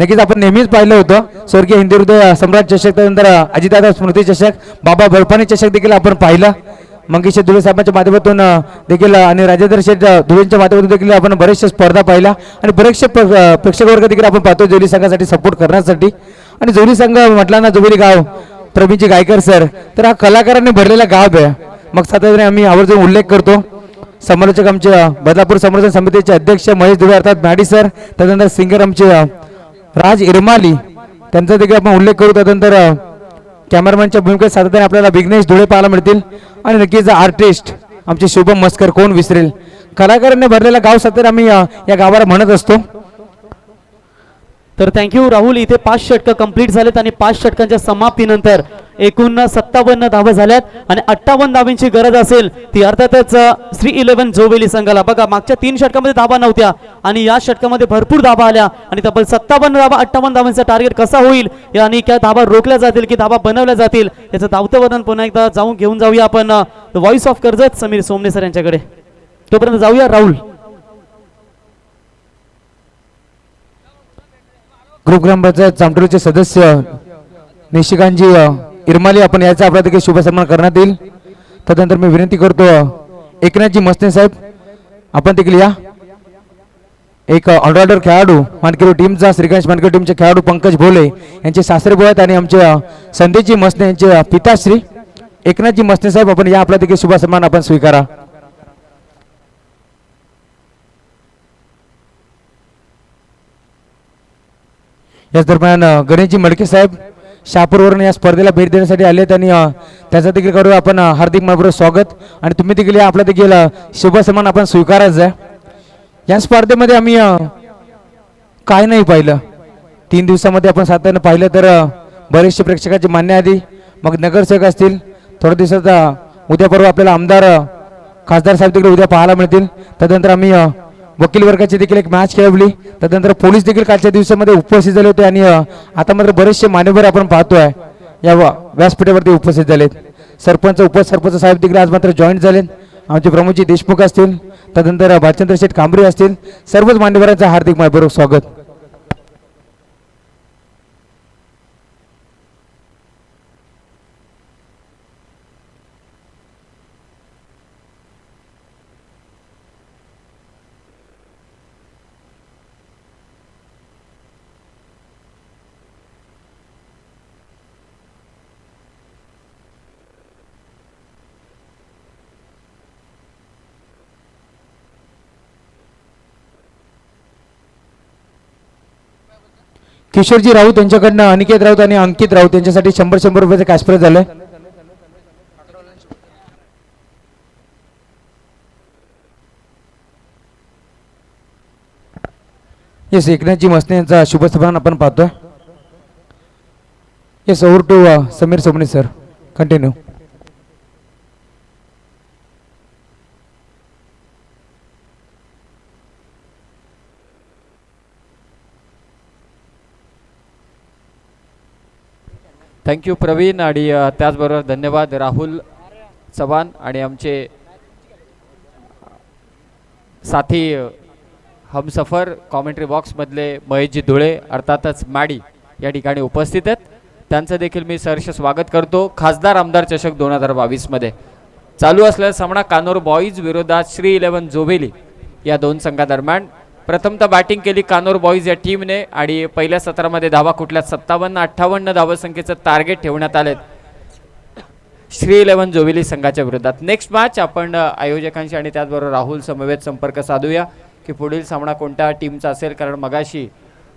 नक्कीच आपण नेहमीच पाहिलं होतं स्वर्गीय हिंदुहृदय सम्राट चषक त्यानंतर अजितदादा स्मृती चषक बाबा बर्फानी चषक देखील आपण पाहिलं. मंगेश धुळे साहेबांच्या माध्यमातून देखील आणि राजेंद्र शेठ धुळेंच्या माध्यमातून देखील आपण बरेचशा स्पर्धा पाहिल्या आणि बरेचसे प्रेक्षक वर्ग देखील आपण पाहतो जोली संघासाठी सपोर्ट करण्यासाठी. आणि जोली संघ म्हटला ना जोबली गाव प्रवीणजी गायकर सर तर हा कलाकारांनी भरलेला गाव आहे. मग सातत्याने आम्ही आवर्जून उल्लेख करतो. समालोचक आमचे बदलापूर संवर्धन समितीचे अध्यक्ष महेश धुळे अर्थात मॅडी सर. त्यानंतर सिंगर आमचे राज इरमाली त्यांचा देखील आपण उल्लेख करू. त्यानंतर कॅमेरामॅनच्या भूमिकेत सातत्याने आपल्याला विघ्नेश धुळे पाहायला मिळतील आणि नक्कीच आर्टिस्ट आमचे शुभम मस्कर कोण विसरेल. कलाकारांनी भरलेला गाव सातत्याने आम्ही या गावाला म्हणत असतो. तर थँक्यू राहुल. इथे 5 षटकं कंप्लीट झालेत आणि 5 षटकांच्या समाप्तीनंतर एकूण 57 धावा झाल्यात आणि 58 धावांची गरज असेल ती अर्थातच श्री 11 जोवेली संघाला. बघा मागच्या 3 षटकामध्ये धावा नव्हत्या आणि या षटकामध्ये भरपूर धावा आल्या आणि तब्बल 57 धावा 58 धावांचा टार्गेट कसा होईल आणि क्या धावा रोखल्या जातील की धावा बनवल्या जातील याचं धावतं वर्णन पुन्हा एकदा घेऊन जाऊया आपण voice of Karjat Sameer Somne sir यांच्याकडे. तोपर्यंत जाऊया राहुल. ग्रुप ग्रामपंचायत चामटोलीचे सदस्य निशिकांतजी इरमाली आपण याचा आपला देखील शुभ सन्मान करण्यात येईल. त्यानंतर मी विनंती करतो एकनाथजी मस्ते साहेब आपण देखील या. एक ऑलराऊंडर खेळाडू मानकरी टीमचा श्रीकांत मानकरी टीमचे खेळाडू पंकज भोले यांचे सासरे बोळत आणि आमचे संदेशजी मस्ते यांचे पिताश्री एकनाथजी मस्ते साहेब आपण या आपला देखील शुभ सन्मान आपण स्वीकारा. याच दरम्यान गणेशजी मडके साहेब शहापूरवरून या स्पर्धेला भेट देण्यासाठी आले आणि त्याचा देखील करू आपण हार्दिक मनपूर्वक स्वागत. आणि तुम्ही देखील या आपला देखील शुभ सन्मान आपण स्वीकारायचं आहे. या स्पर्धेमध्ये आम्ही काय नाही पाहिलं 3 दिवसामध्ये आपण सातत्यानं पाहिलं तर बरेचसे प्रेक्षकांची मान्य आधी मग नगरसेवक असतील. थोड्या दिवसात उद्या परवा आपल्याला आमदार खासदार साहेब देखील उद्या पाहायला मिळतील. त्यानंतर आम्ही वकील वर्गाची देखील एक मॅच खेळवली. त्यानंतर पोलीस देखील कालच्या दिवसामध्ये उपस्थित झाले होते आणि आता मात्र बरेचसे मान्यवर आपण पाहतोय या व्यासपीठावरती उपस्थित झालेत. सरपंच उपसरपंच साहेब देखील आज मात्र जॉईन झालेत. आमचे प्रमोदजी देशमुख असतील त्यानंतर भालचंद्र शेठ कांबरे असतील सर्वच मान्यवरांचं हार्दिक मनपूर्वक स्वागत. किशोरजी राऊत यांच्याकडनं अनिकेत राऊत आणि अंकित राऊत यांच्यासाठी 100 रुपयाचं कॅश प्राइज झालंय. येस एकनाथजी मसने यांचा शुभस्थापन आपण पाहतोय. Yes over to Sameer Somani sir, continue. Thank you Praveen आणि त्याचबरोबर धन्यवाद राहुल चव्हाण आणि आमचे साथी हमसफर कॉमेंट्री बॉक्समधले महेशजी धुळे अर्थातच मॅडी या ठिकाणी उपस्थित आहेत. त्यांचं देखील मी सहर्ष स्वागत करतो. खासदार आमदार चषक 2022 मध्ये चालू असलेला सामना कानोर बॉईज विरोधात श्री 11 जोबेली या दोन संघादरम्यान. प्रथमतः बॅटिंग केली कानोर बॉईज या टीमने आणि पहिल्या सत्रामध्ये धावा कुठल्या 57-58 धावसंख्येचं टार्गेट ठेवण्यात आले श्री 11 जोबेली संघाच्या विरोधात. नेक्स्ट मॅच आपण आयोजकांशी आणि त्याचबरोबर राहुल समवेत संपर्क साधूया की पुढील सामना कोणत्या टीमचा असेल, कारण मगाशी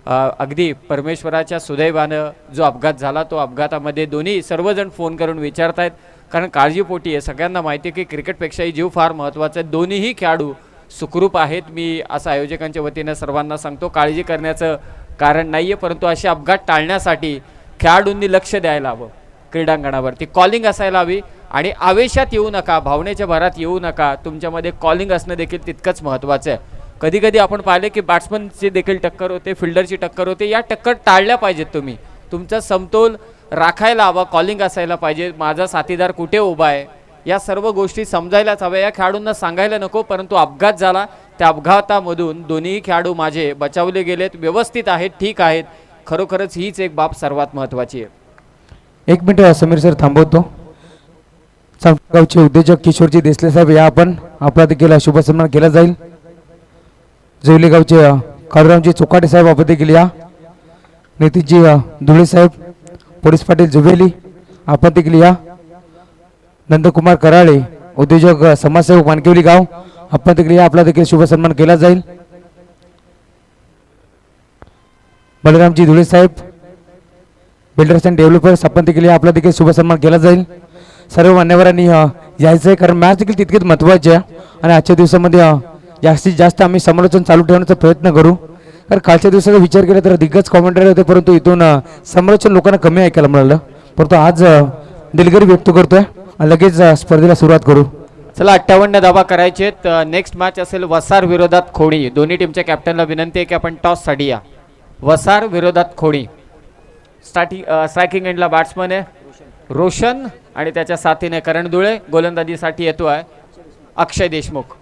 अगदी परमेश्वराच्या सुदैवानं जो अपघात झाला तो अपघातामध्ये दोन्ही सर्वजण फोन करून विचारतायत, कारण काळजीपोटी आहे. सगळ्यांना माहिती आहे की क्रिकेटपेक्षाही जीव फार महत्त्वाचा आहे. दोन्हीही खेळाडू सुखरूप आहेत. मी असं आयोजकांच्या वतीनं सर्वांना सांगतो, काळजी करण्याचं कारण नाही आहे, परंतु असे अपघात टाळण्यासाठी खेळाडूंनी लक्ष द्यायला हवं. क्रीडांगणावरती कॉलिंग असायला हवी आणि आवेशात येऊ नका, भावनेच्या भरात येऊ नका. तुमच्यामध्ये कॉलिंग असणं देखील तितकंच महत्त्वाचं आहे. कधी कधी आपण पाहिले की बॅट्समनची देखील टक्कर होते, फिल्डरची टक्कर होते. या टक्कर टाळल्या पाहिजेत. तुम्ही तुमचा समतोल राखायला हवा, कॉलिंग असायला पाहिजे. माझा साथीदार कुठे उभा आहे या सर्व गोष्टी समजायलाच हव्या. या खेळाडूंना सांगायला नको, परंतु अपघात झाला त्या अपघातामधून दोन्ही खेळाडू माझे बचावले गेलेत, व्यवस्थित आहेत, ठीक आहेत. खरोखरच हीच एक बाब सर्वात महत्त्वाची आहे. 1 मिनिट समीर सर थांबवतो. गावचे उद्योजक किशोरजी देसले साहेब या आपण आपला देखील शुभ सन्मान केला जाईल. जेवली गावचे काळूरामजी चोकाटे साहेब आपण देखील या. नितीनजी धुळे साहेब, पोलीस पाटील जुबेली आपण देखील या. नंदकुमार कराळे उद्योजक समाजसेवक मानकेवली गाव आपण देखील या. आपला देखील शुभ सन्मान केला जाईल. बलरामजी धुळे साहेब बिल्डर्स अँड डेव्हलपर्स आपण देखील या. आपला देखील शुभ सन्मान केला जाईल. सर्व मान्यवरांनी यायचं आहे, कारण मॅच देखील तितकीच महत्त्वाची आहे आणि आजच्या दिवसामध्ये जास्तीत जास्त आम्ही समालोचन चालू ठेवण्याचा प्रयत्न करू. कारण कालच्या दिवसाचा विचार केला तर दिग्गज कॉमेंटरी होते, परंतु इथून समालोचन लोकांना कमी ऐकायला मिळालं. परंतु आज दिलगिरी व्यक्त करतोय आणि लगेच स्पर्धेला सुरुवात करू. चला 58 धावा करायचे आहेत. नेक्स्ट मॅच असेल वसार विरोधात खोडी. दोन्ही टीमच्या कॅप्टनला विनंती आहे की आपण टॉससाठी या. वसार विरोधात खोडी. स्ट्रायकिंग एंडला बॅट्समन आहे रोशन आणि त्याच्या साथीने करण दुळे. गोलंदाजीसाठी येतो आहे अक्षय देशमुख.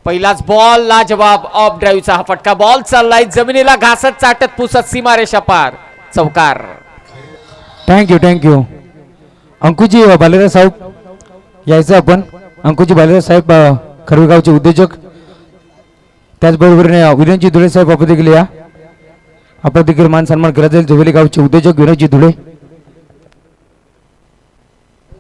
पहिलाच बॉल लाजवाब ऑफ ड्राईव्हचा हा फटका. बॉल चाललाय जमिनीला घासत चाटत पुसत सीमारेषा पार. चौकार. थँक्यू अंकुजी बालेराव साहेब यायचं आपण. अंकुजी बालेराव साहेब खरवेगावचे उद्योजक, त्याचबरोबर विनोदजी धुळे साहेब आपण देखील या. आपण देखील मान सन्मान केला जाईल. जुबेली गावचे उद्योजक विनोदजी धुळे.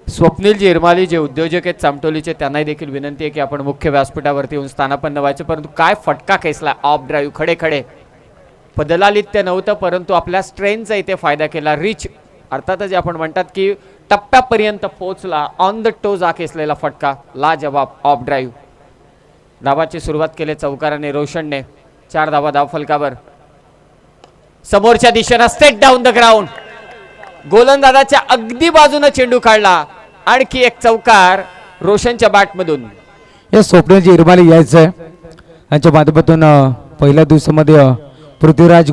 स्वप्नीलजी इरमाली जे उद्योजक आहेत चामटोलीचे, त्यांनाही देखील विनंती आहे की आपण मुख्य व्यासपीठावरती येऊन स्थानापन्न व्हायचं. परंतु काय फटका खेचला ऑफ ड्राईव्ह. खडे खडे पदलालित्य नव्हतं, परंतु आपल्या स्ट्रेंथचा इथे फायदा केला. रिच अर्थातच आपण म्हणतात की टप्प्यापर्यंत पोहोचला. ऑन द टो जा खेचलेला फटका लाजवाब ऑफ ड्राईव्ह. धावाची सुरुवात केली चौकाराने रोशनने. 4 धावा धाव फलकावर. समोरच्या दिशेनं स्टेट डाऊन द ग्राउंड. गोलंदाजाच्या अगदी बाजूने चेंडू काढला. आणखी एक चौकार रोशनच्या बॅटमधून. या स्वप्नीलजी इरमाली यायचं आहे. यांच्या माध्यमातून पहिल्या दिवसामध्ये पृथ्वीराज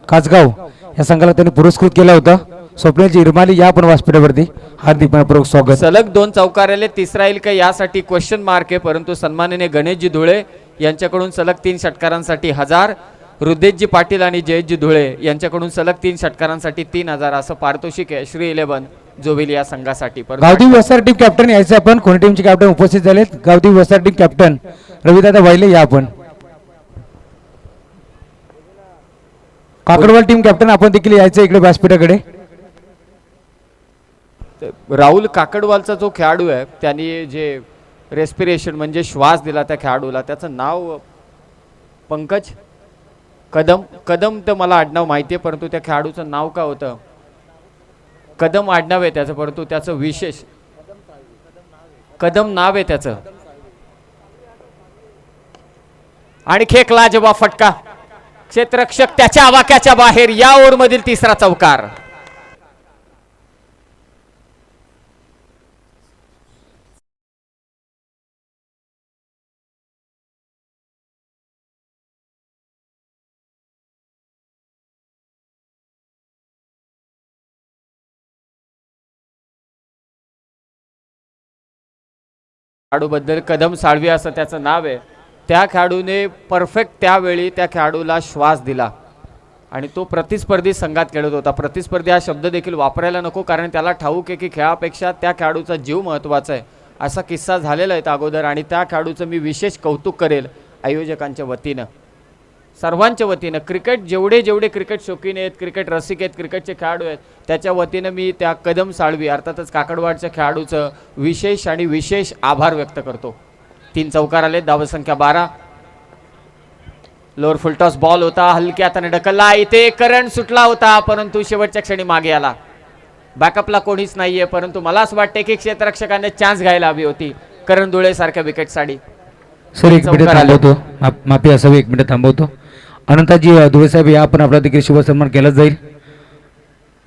कासगाव या संघाला त्यांनी पुरस्कृत केला होता. स्वप्नीलजी इरमाली या पण व्यासपीठावरती हार्दिक मनपूर्वक स्वागत. सलग 2 चौकार आले. तिसरा येईल का यासाठी क्वेश्चन मार्क आहे, परंतु सन्माननीय गणेशजी धुळे यांच्याकडून सलग 3 षटकारांसाठी 1000. रुद्रेशजी पाटील आणि जयेशजी धुळे यांच्याकडून सलग 3 षटकारांसाठी 3000 असं पारितोषिक आहे श्री 11 जोबेली या संघासाठी. गावदेवी वसार टीम कॅप्टन यायचं आपण. कोणी टीमचे कॅप्टन उपस्थित झालेत. गावदेवी वसार टीम कॅप्टन रविदादा वाहिले या आपण. काकडवाल टीम कॅप्टन आपण देखील यायचं इकडे व्यासपीठाकडे. राहुल काकडवालचा जो खेळाडू आहे त्यांनी जे रेस्पिरेशन म्हणजे श्वास दिला त्या खेळाडूला, त्याचं नाव पंकज कदम कदम तर मला आडनाव माहिती आहे, परंतु त्या खेळाडूचं नाव काय होतं? कदम आडनाव आहे त्याचं, परंतु त्याचं विशेष कदम नाव आहे त्याचं. आणखी एक लाजवाब फटका, क्षेत्ररक्षक त्याच्या आवाक्याच्या बाहेर. या ओव्हरमधील तिसरा चौकार. खेळाडूबद्दल कदम साळवी असं त्याचं नाव आहे. त्या खेळाडूने परफेक्ट त्यावेळी त्या खेळाडूला श्वास दिला आणि तो प्रतिस्पर्धी संघात खेळत होता. प्रतिस्पर्धी हा शब्द देखील वापरायला नको, कारण त्याला ठाऊक आहे की खेळापेक्षा त्या खेळाडूचा जीव महत्त्वाचा आहे. असा किस्सा झालेला आहे अगोदर आणि त्या खेळाडूचं मी विशेष कौतुक करेल आयोजकांच्या वतीनं, सर्वांच्या वतीनं. क्रिकेट जेवढे क्रिकेट शौकीन आहेत, क्रिकेट रसिक आहेत, क्रिकेटचे खेळाडू आहेत, त्याच्या वतीनं मी त्या कदम साळवी अर्थातच काकडवाडच्या खेळाडूचं विशेष आभार व्यक्त करतो. 3 चौकार आले. धावसंख्या 12. लोअर फुलटॉस बॉल होता, हलक्या हाताने ढकलला. इथे करंट सुटला होता, परंतु शेवटच्या क्षणी मागे आला. बॅकअपला कोणीच नाहीये, परंतु मला असं वाटतं की क्षेत्ररक्षकाने चान्स घ्यायला हवी होती करण धुळे सारख्या विकेटसाठी. सर एक मिनिट थांबवतो, माफी असावी, 1 मिनिट थांबवतो. अनंताजी धुळे साहेब या आपण आपला देखील शुभ सन्मान केला जाईल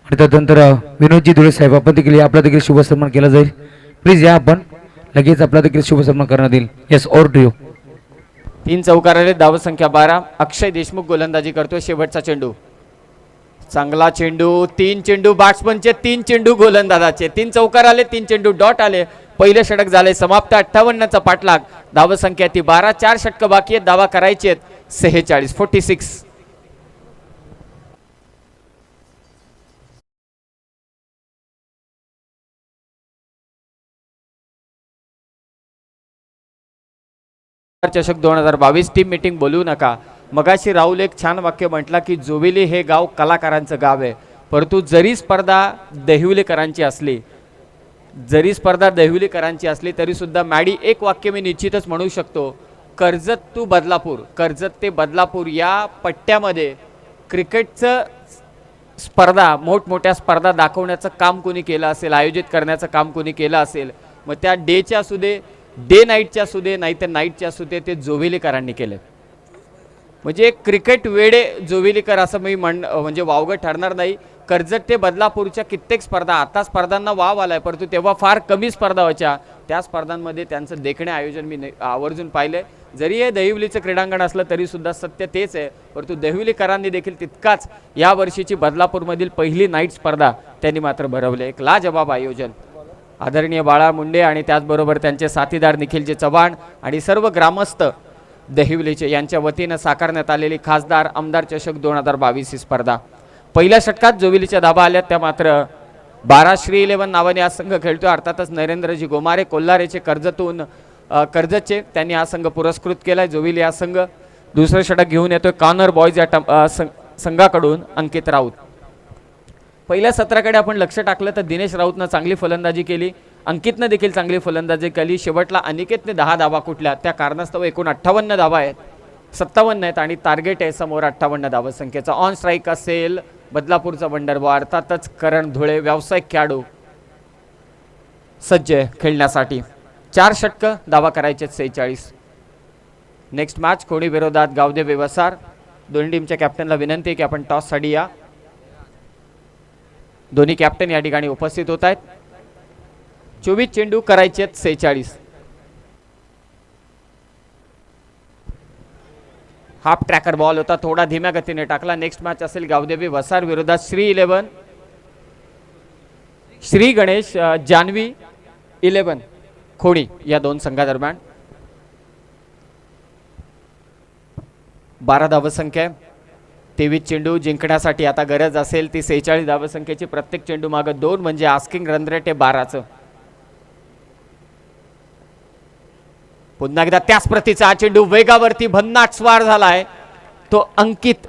आणि त्यानंतर विनोदजी धुळे साहेब आपण देखील या आपला देखील शुभ सन्मान केला जाईल. प्लीज या आपण लगेच आपला देखील शुभ सन्मान करण्यात येईल. Yes over to you. 3 चौकार आले. धावसंख्या 12. अक्षय देशमुख गोलंदाजी करतोय. शेवटचा चेंडू, चांगला चेंडू. 3 चेंडू बॅट्समनचे, 3 चेंडू गोलंदाजाचे. 3 चौकार आले, 3 चेंडू डॉट आले. पहिले षटक झाले समाप्त. 58चा पाठलाग. धावसंख्या ती 12. 4 षटक बाकी आहेत, धावा करायची आहेत 46. चषक 2022 टीम मीटिंग बोलू नका. मगाशी राहुल एक छान वाक्य म्हटला की जोविली हे गाव कलाकारांचं गाव आहे, परंतु जरी स्पर्धा दहिवलीकरांची असली तरी सुद्धा मॅडी एक वाक्य मी निश्चितच म्हणू शकतो. कर्जत ते बदलापूर या पट्ट्यामध्ये क्रिकेटचं स्पर्धा, मोठमोठ्या स्पर्धा दाखवण्याचं काम कोणी केलं असेल, आयोजित करण्याचं काम कोणी केलं असेल, मग त्या डेच्या असू दे, डे नाईटच्या असू दे, नाही तर नाईटच्या असू दे, ते जोविलीकरांनी केले. म्हणजे क्रिकेट वेडे जोविलीकर असं मी म्हणजे वावगं ठरणार नाही. कर्जत ते बदलापूरच्या कित्येक स्पर्धा, आता स्पर्धांना वाव आलाय, परंतु तेव्हा फार कमी स्पर्धा व्हायच्या. त्या स्पर्धांमध्ये त्यांचं देखणे आयोजन मी आवर्जून पाहिलंय. जरी हे दहिवलीचं क्रीडांगण असलं तरी सुद्धा सत्य तेच आहे, परंतु दहिवलीकरांनी देखील तितकाच या वर्षीची बदलापूरमधील पहिली नाईट स्पर्धा त्यांनी मात्र भरवली. एक लाजवाब आयोजन. आदरणीय बाळा मुंडे आणि त्याचबरोबर त्यांचे साथीदार निखिलजी चव्हाण आणि सर्व ग्रामस्थ दहिवलीचे यांच्या वतीनं साकारण्यात आलेली खासदार आमदार चषक 2022 ही स्पर्धा. पहिल्या षटकात जोविलीच्या धाबा आल्या, त्या मात्र 12 श्री 11 नावाने हा संघ खेळतोय. अर्थातच नरेंद्रजी गोमारे कोल्हारेचे कर्जतचे त्यांनी हा संघ पुरस्कृत केलाय. जोविली हा संघ दुसरं षटक घेऊन येतोय कॉर्नर बॉयज या संघाकडून अंकित राऊत. पहिल्या सत्राकडे आपण लक्ष टाकलं तर दिनेश राऊतनं चांगली फलंदाजी केली, अंकितनं देखील चांगली फलंदाजी केली. शेवटला अनिकेतने 10 धाबा कुठल्या त्या कारणास्तव एकूण 58 धाबा आहेत, 57 आहेत आणि टार्गेट आहे समोर 58 धावा संख्येचा. ऑन स्ट्राईक असेल बदलापूरचा वंडरबॉय, अर्थातच करण धुळे व्यावसायिक खेळाडू सज्ज खेळण्यासाठी. 4 षटकं धावा करायचे 46. नेक्स्ट मॅच कोणी विरोधात गावदेव व्यवसार. दोन्ही टीमच्या कॅप्टनला विनंती आहे की आपण टॉससाठी या. दोन्ही कॅप्टन या ठिकाणी उपस्थित होत आहेत. 24 चेंडू करायचे 46. हाफ ट्रॅकर बॉल होता, थोडा धीम्या गतीने टाकला. नेक्स्ट मॅच असेल गावदेवी वसार विरोधात श्री 11 श्री गणेश जानवी 11 खोडी या दोन संघादरम्यान. 12 धावसंख्या, 23 चेंडू जिंकण्यासाठी आता गरज असेल ती 46 धावसंख्येची. प्रत्येक चेंडू मागं 2 म्हणजे आस्किंग रन रेट आहे 12चं. पुन्हा एकदा त्याच प्रतीचा चेंडू वेगावरती भन्नाट स्वार झालाय तो अंकित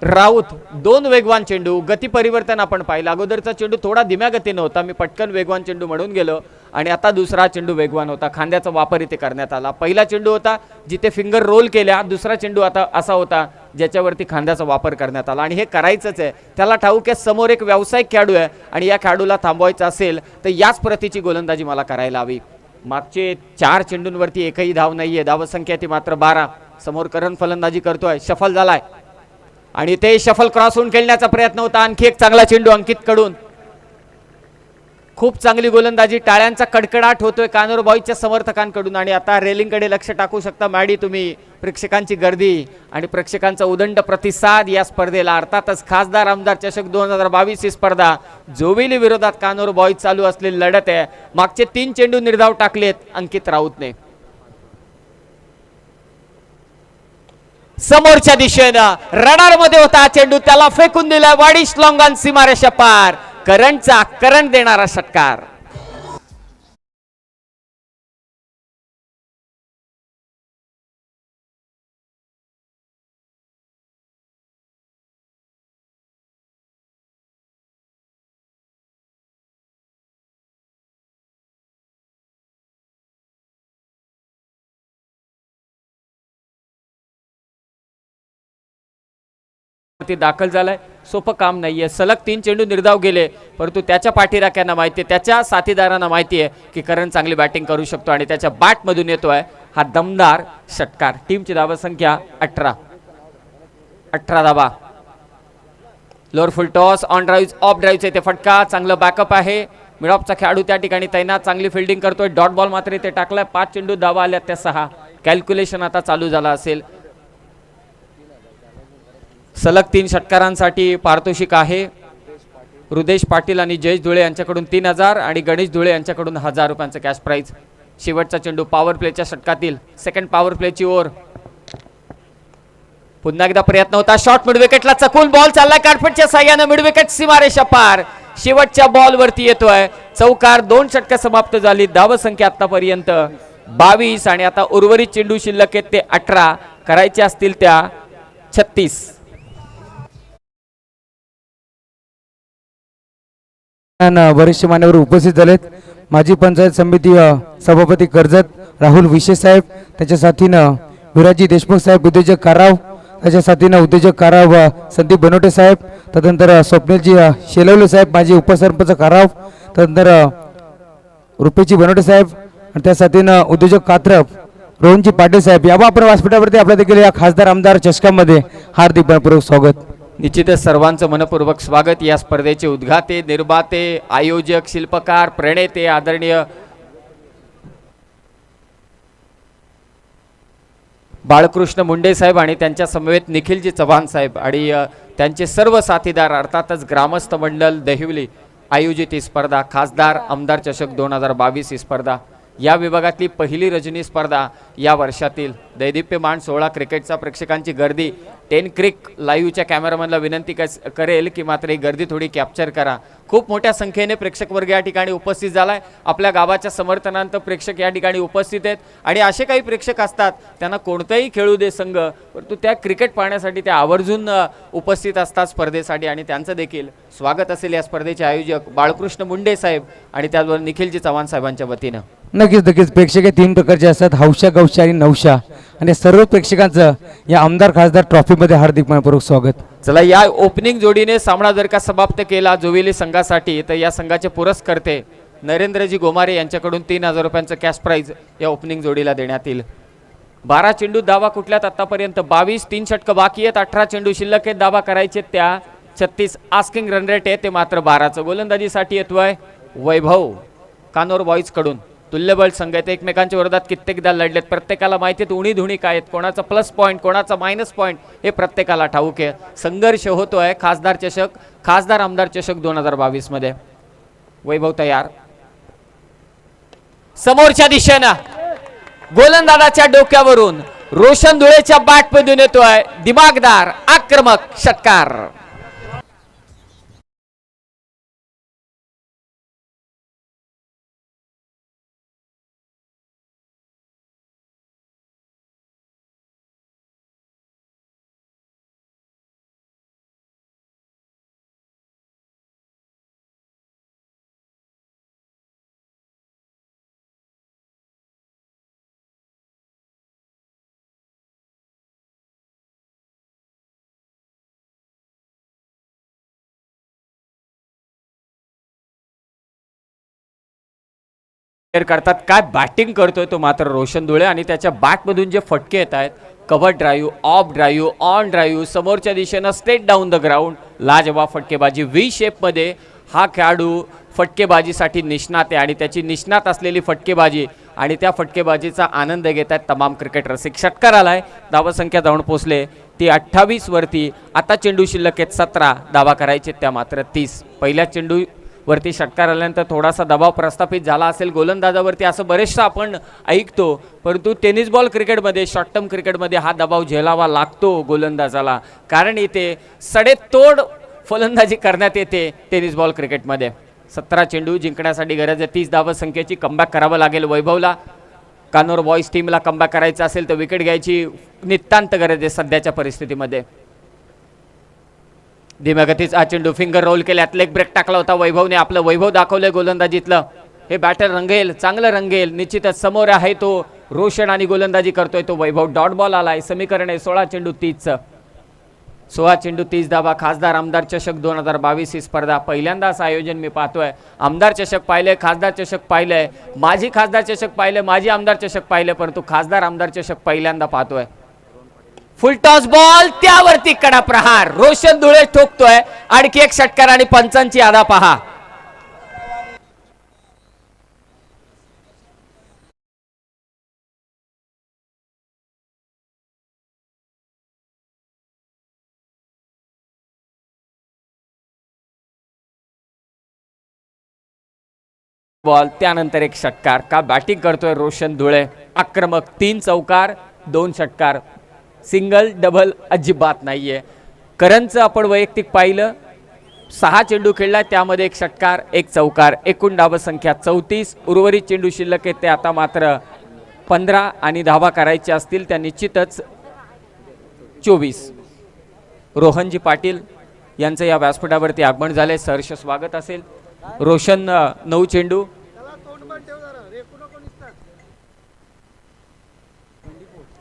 राऊत. 2 वेगवान चेंडू, गती परिवर्तन आपण पाहिलं. अगोदरचा चेंडू थोडा धीम्या गतीने होता, मी पटकन वेगवान चेंडू म्हणून गेलो आणि आता दुसरा चेंडू वेगवान होता. खांद्याचा वापर इथे करण्यात आला. पहिला चेंडू होता जिथे फिंगर रोल केल्या, दुसरा चेंडू आता असा होता ज्याच्यावरती खांद्याचा वापर करण्यात आला आणि हे करायचंच आहे. त्याला ठाऊक आहे समोर एक व्यावसायिक खेळाडू आहे आणि या खेळाडूला थांबवायचं असेल तर याच प्रतीची गोलंदाजी मला करायला हवी. मागचे 4 चेंडूंवरती एकही धाव नाहीये, धावसंख्या ती मात्र 12. समोर करण फलंदाजी करतोय, शफल झालाय आणि ते शफल क्रॉस होऊन खेळण्याचा प्रयत्न होता. आणखी एक चांगला चेंडू अंकित कडून. खूप चांगली गोलंदाजी, टाळ्यांचा कडकडाट होतोय कानोर बॉईजच्या समर्थकांकडून. आणि आता रेलिंगकडे लक्ष टाकू शकता मॅडी तुम्ही. प्रेक्षकांची गर्दी आणि प्रेक्षकांचा उदंड प्रतिसाद या स्पर्धेला. अर्थातच खासदार आमदार चषक 2022 ही स्पर्धा जोविली विरोधात कानोर बॉईज चालू असलेली लढत आहे. मागचे 3 चेंडू निर्धाव टाकलेत अंकित राऊतने. समोरच्या दिशेनं रडार मध्ये होता चेंडू, त्याला फेकून दिला वाडिश लॉंगॉन सीमारेषा पार. करंटचा करंट देणारा षटकार. दाखल झालाय, सोपं काम नाहीये. सलग 3 चेंडू निर्धाव गेले, परंतु त्याच्या पाठीराख्यांना माहिती आहे, त्याच्या साथीदारांना माहिती आहे की करण चांगली बॅटिंग करू शकतो आणि त्याच्या बॅट मधून येतोय हा दमदार षटकार. टीमची धावसंख्या 18 धावा. Lower full toss, on drive, off ड्राईव्हचे ते फटका. चांगलं बॅकअप आहे. मिडऑफचा खेळाडू त्या ठिकाणी तैनात, चांगली फिल्डिंग करतोय. डॉट बॉल मात्र इथे टाकलाय. 5 चेंडू धावा आल्या त्या 6. कॅल्क्युलेशन आता चालू झाला असेल. सलग 3 षटकारांसाठी पारितोषिक आहे. रुदेश पाटील आणि जयेश धुळे यांच्याकडून 3000 आणि गणेश धुळे यांच्याकडून 1000 रुपयांचं कॅश प्राइज. शेवटचा चेंडू पॉवर प्लेच्या षटकातील सेकंड पॉवर प्लेची ओव्हर. पुन्हा एकदा प्रयत्न होता, शॉर्ट मिड विकेटला चकून बॉल चाललाय कार्पेटच्या साह्याने मिड विकेट सीमारेषा पार. शेवटच्या बॉल वरती येतोय चौकार. 2 षटकं समाप्त झाली. धावसंख्या आतापर्यंत 22 आणि आता उर्वरित चेंडू शिल्लक आहेत ते 18. करायचे असतील त्या 36. वरिष्ठ मान्यवर उपस्थित झालेत. माजी पंचायत समिती सभापती कर्जत राहुल विशे साहेब, त्याच्या साथीनं विराजी देशमुख साहेब उद्योजक काराव, त्याच्या साथीनं उद्योजक काराव संदीप बनोटे साहेब, तदनंतर स्वप्नीलजी शेलवले साहेब माजी उपसरपंच काराव, तदनंतर रुपेची बनोटे साहेब आणि त्या साथीनं उद्योजक कात्रप रोहनजी पाटील साहेब. यावा आपण व्यासपीठावरती आपल्या देखील या खासदार आमदार चषकामध्ये हार्दिक मनपूर्वक स्वागत. निश्चितच सर्वांचं मनपूर्वक स्वागत. या स्पर्धेचे उद्घाते, निर्माते, आयोजक, शिल्पकार, प्रणेते आदरणीय बाळकृष्ण मुंडे साहेब आणि त्यांच्या समवेत निखिलजी चव्हाण साहेब आणि त्यांचे सर्व साथीदार, अर्थातच ग्रामस्थ मंडळ दहिवली आयोजित ही स्पर्धा खासदार आमदार चषक 2022 ही स्पर्धा. या विभागातली पहिली रजनी स्पर्धा या वर्षातील. दैदिप्यमान 16 क्रिकेटचा प्रेक्षकांची गर्दी. 10 क्रिक लाईव्हच्या कॅमेरामॅनला विनंती करेल की मात्र ही गर्दी थोडी कॅप्चर करा. खूप मोठ्या संख्येने प्रेक्षक वर्ग या ठिकाणी उपस्थित झालाय. आपल्या गावाच्या समर्थनार्थ प्रेक्षक या ठिकाणी उपस्थित आहेत आणि असे काही प्रेक्षक असतात त्यांना कोणताही खेळू दे संघ, परंतु त्या क्रिकेट पाहण्यासाठी ते आवर्जून उपस्थित असतात स्पर्धेसाठी आणि त्यांचं देखील स्वागत असेल या स्पर्धेचे आयोजक बाळकृष्ण मुंडे साहेब आणि त्याचबरोबर निखिलजी चव्हाण साहेबांच्या वतीनं. नक्कीच प्रेक्षक 3 प्रकारचे असतात, हौशा, गौशा आणि नवशा, आणि सर्व प्रेक्षकांचं या आमदार खासदार ट्रॉफीमध्ये हार्दिक मनपूर्वक स्वागत. चला, या ओपनिंग जोडीने सामना जर का समाप्त केला जोविली संघासाठी तर या संघाचे पुरस्कर्ते नरेंद्रजी गोमारे यांच्याकडून 3000 रुपयांचं कॅश प्राइज या ओपनिंग जोडीला देण्यात येईल. 12 चेंडू धावा कुठल्यात आतापर्यंत 22. 3 षटकं बाकी आहेत. 18 चेंडू शिल्लक आहेत. धावा करायचे त्या 36. आस्किंग रन रेट आहे ते मात्र 12चं. गोलंदाजीसाठी येतोय वैभव कानोर बॉईज कडून. तुल्यबळ संघ आहेत, एकमेकांच्या विरोधात कित्येकदा लढलेत. प्रत्येकाला माहिती आहेत उणी धुणी काय आहेत, कोणाचा प्लस पॉईंट कोणाचा मायनस पॉईंट हे प्रत्येकाला ठाऊक आहे. संघर्ष होतोय खासदार चषक खासदार आमदार चषक 2022 मध्ये. वैभव तयार. समोरच्या दिशेनं गोलंदाजाच्या डोक्यावरून रोशन धुळेच्या बॅटमधून येतोय दिमागदार आक्रमक षटकार. करतात. काय बॅटिंग करतोय तो मात्र रोशन धुळे, आणि त्याच्या बॅटमधून जे फटके येत आहेत, cover drive, of drive, on drive, समोरच्या दिशेनं स्ट्रेट डाऊन द ग्राउंड, लाजवाब फटकेबाजी. व्ही शेपमध्ये हा खेळाडू फटकेबाजीसाठी निष्णात आहे आणि त्याची निष्णात असलेली फटकेबाजी आणि त्या फटकेबाजीचा आनंद घेत आहेत तमाम क्रिकेट रसिक. षटकार आलाय, धावसंख्या जाऊन पोचले ती 28 वरती. आता चेंडू शिल्लक आहेत 17, धावा करायचे त्या मात्र 30. पहिल्या चेंडू वरती षटकार आल्यानंतर थोडासा दबाव प्रस्थापित झाला असेल गोलंदाजावरती, असं बरेचसं आपण ऐकतो, परंतु टेनिस बॉल क्रिकेटमध्ये, शॉर्ट टर्म क्रिकेटमध्ये हा दबाव झेलावा लागतो गोलंदाजाला, कारण इथे सडेतोड फलंदाजी करण्यात येते टेनिस बॉल क्रिकेटमध्ये. 17 चेंडू जिंकण्यासाठी गरज आहे 30 धावा संख्येची. कमबॅक करावं लागेल वैभवला. कानोर बॉईज टीमला कमबॅक करायचं असेल तर विकेट घ्यायची नितांत गरज आहे सध्याच्या परिस्थितीमध्ये. धीम्या गतीचा हा चेंडू फिंगर रोल केल्यात, लेग ब्रेक टाकला होता वैभवने. आपलं वैभव दाखवलंय गोलंदाजीतलं. हे बॅटर रंगेल, चांगलं रंगेल निश्चितच. समोर आहे तो रोशन आणि गोलंदाजी करतोय तो वैभव. डॉट बॉल आलाय. समीकरण आहे 16 चेंडू 30चं. 16 चेंडू 30 धावा. खासदार आमदार चषक 2022 ही स्पर्धा पहिल्यांदाच आयोजन मी पाहतोय. आमदार चषक पाहिलंय, खासदार चषक पाहिलंय, माजी खासदार चषक पाहिलंय, माजी आमदार चषक पाहिलंय, परंतु खासदार आमदार चषक पहिल्यांदा पाहतोय. फुल टॉस बॉल, त्यावरती कडा प्रहार. रोशन धुळे ठोकतोय. आणखी एक षटकार आणि पंचांची आदा पहा. बॉल त्यानंतर एक षटकार. का बॅटिंग करतोय रोशन धुळे. आक्रमक. 3 चौकार 2 षटकार. सिंगल डबल अजिबात नाहीये. करणचं आपण वैयक्तिक पाहिलं, 6 चेंडू खेळला, त्यामध्ये एक षटकार 1 चौकार. एकूण धाव संख्या 34. उर्वरित चेंडू शिल्लक आहेत ते आता मात्र 15 आणि धावा करायचे असतील त्या निश्चितच 24. रोहनजी पाटील यांचं या व्यासपीठावरती आगमन झाले, सहर्ष स्वागत असेल. रोशन 9 चेंडू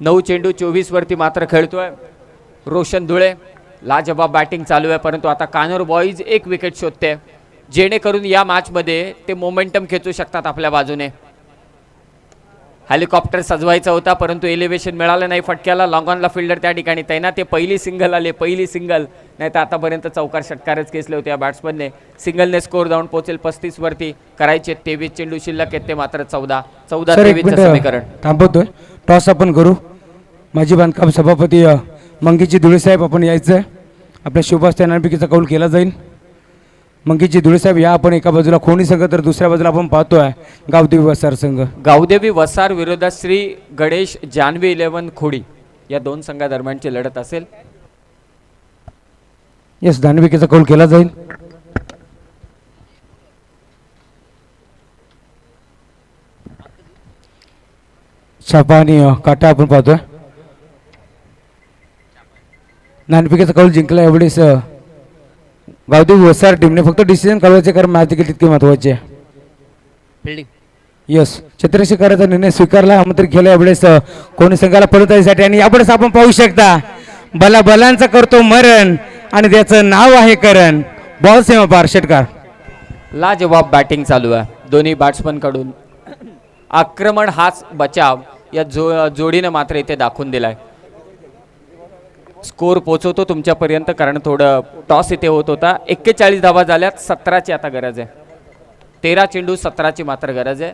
9 चेंडू 24 वरती मात्र खेळतोय रोशन धुळे. लाजवाब बॅटिंग चालू आहे, परंतु आता कानोर बॉईज एक विकेट शोधते जेणेकरून या मॅचमध्ये ते मोमेंटम खेचू शकतात आपल्या बाजूने. हेलिकॉप्टर सजवायचा होता परंतु एलिव्हेशन मिळालं नाही फटक्याला. लॉंगॉनला फिल्डर त्या ठिकाणी तैनात. ते पहिली सिंगल आले, पहिली सिंगल. नाही तर आतापर्यंत चौकार षटकारच केसले होते या बॅट्समनने. सिंगलने स्कोर जाऊन पोहोचेल 35 वरती. करायचे 23 चेंडू शिल्लक आहेत ते मात्र 14-23 समीकरण. थांबवतोय. टॉस आपण करू. माजी बांधकाम सभापती मंगीजी धुळे साहेब आपण यायचं आहे. आपल्या शिवभास त्यांपैकीचा कौल केला जाईल. मंगीजी धुळे साहेब या. आपण एका बाजूला खोणी संघ तर दुसऱ्या बाजूला आपण पाहतोय गावदेवी वसार संघ. गावदेवी वसार विरोधात श्री गणेश जानवी 11 खोडी या दोन संघादरम्यानची लढत असेल. येस, दानविकेचा कौल केला जाईल. छापा आणि काटा आपण पाहतोय. नानपिकेचा कौल जिंकला एवढेच गावदेवी वसार टीमने. फक्त डिसिजन कळवायचे कारण मॅच देखील तितके महत्वाचे. फिल्डिंग यस, छत्रशेखराचा निर्णय स्वीकारला. आमंत्रित केला यावेळेस कोणी संघाला पळतायसाठी. आणि यावेळेस आपण पाहू शकता बला बलांचा करतो मरण आणि त्याचं नाव आहे करण. बॉल सेवा पार षटकार. लाजवाब बॅटिंग चालू आहे दोन्ही बॅट्समन कडून. आक्रमण हाच बचाव या जोडीनं मात्र इथे दाखवून दिलाय. स्कोर पोचवतो तुमच्यापर्यंत कारण थोडं टॉस इथे होत होता. 41 धावा झाल्यात. 17ची आता गरज आहे. 13 चेंडू 17ची मात्र गरज आहे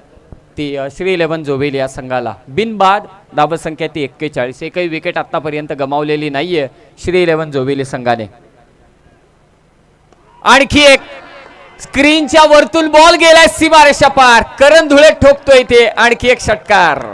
ती श्री 11 जोवेली या संघाला. बिनबाद धावसंख्या ती 41. एकही विकेट आतापर्यंत गमावलेली नाहीये श्री 11 जोवेली संघाने. आणखी एक स्क्रीनच्या वरतून बॉल गेलाय सीमारेषा पार. करण धुळे ठोकतोय इथे आणखी एक षटकार.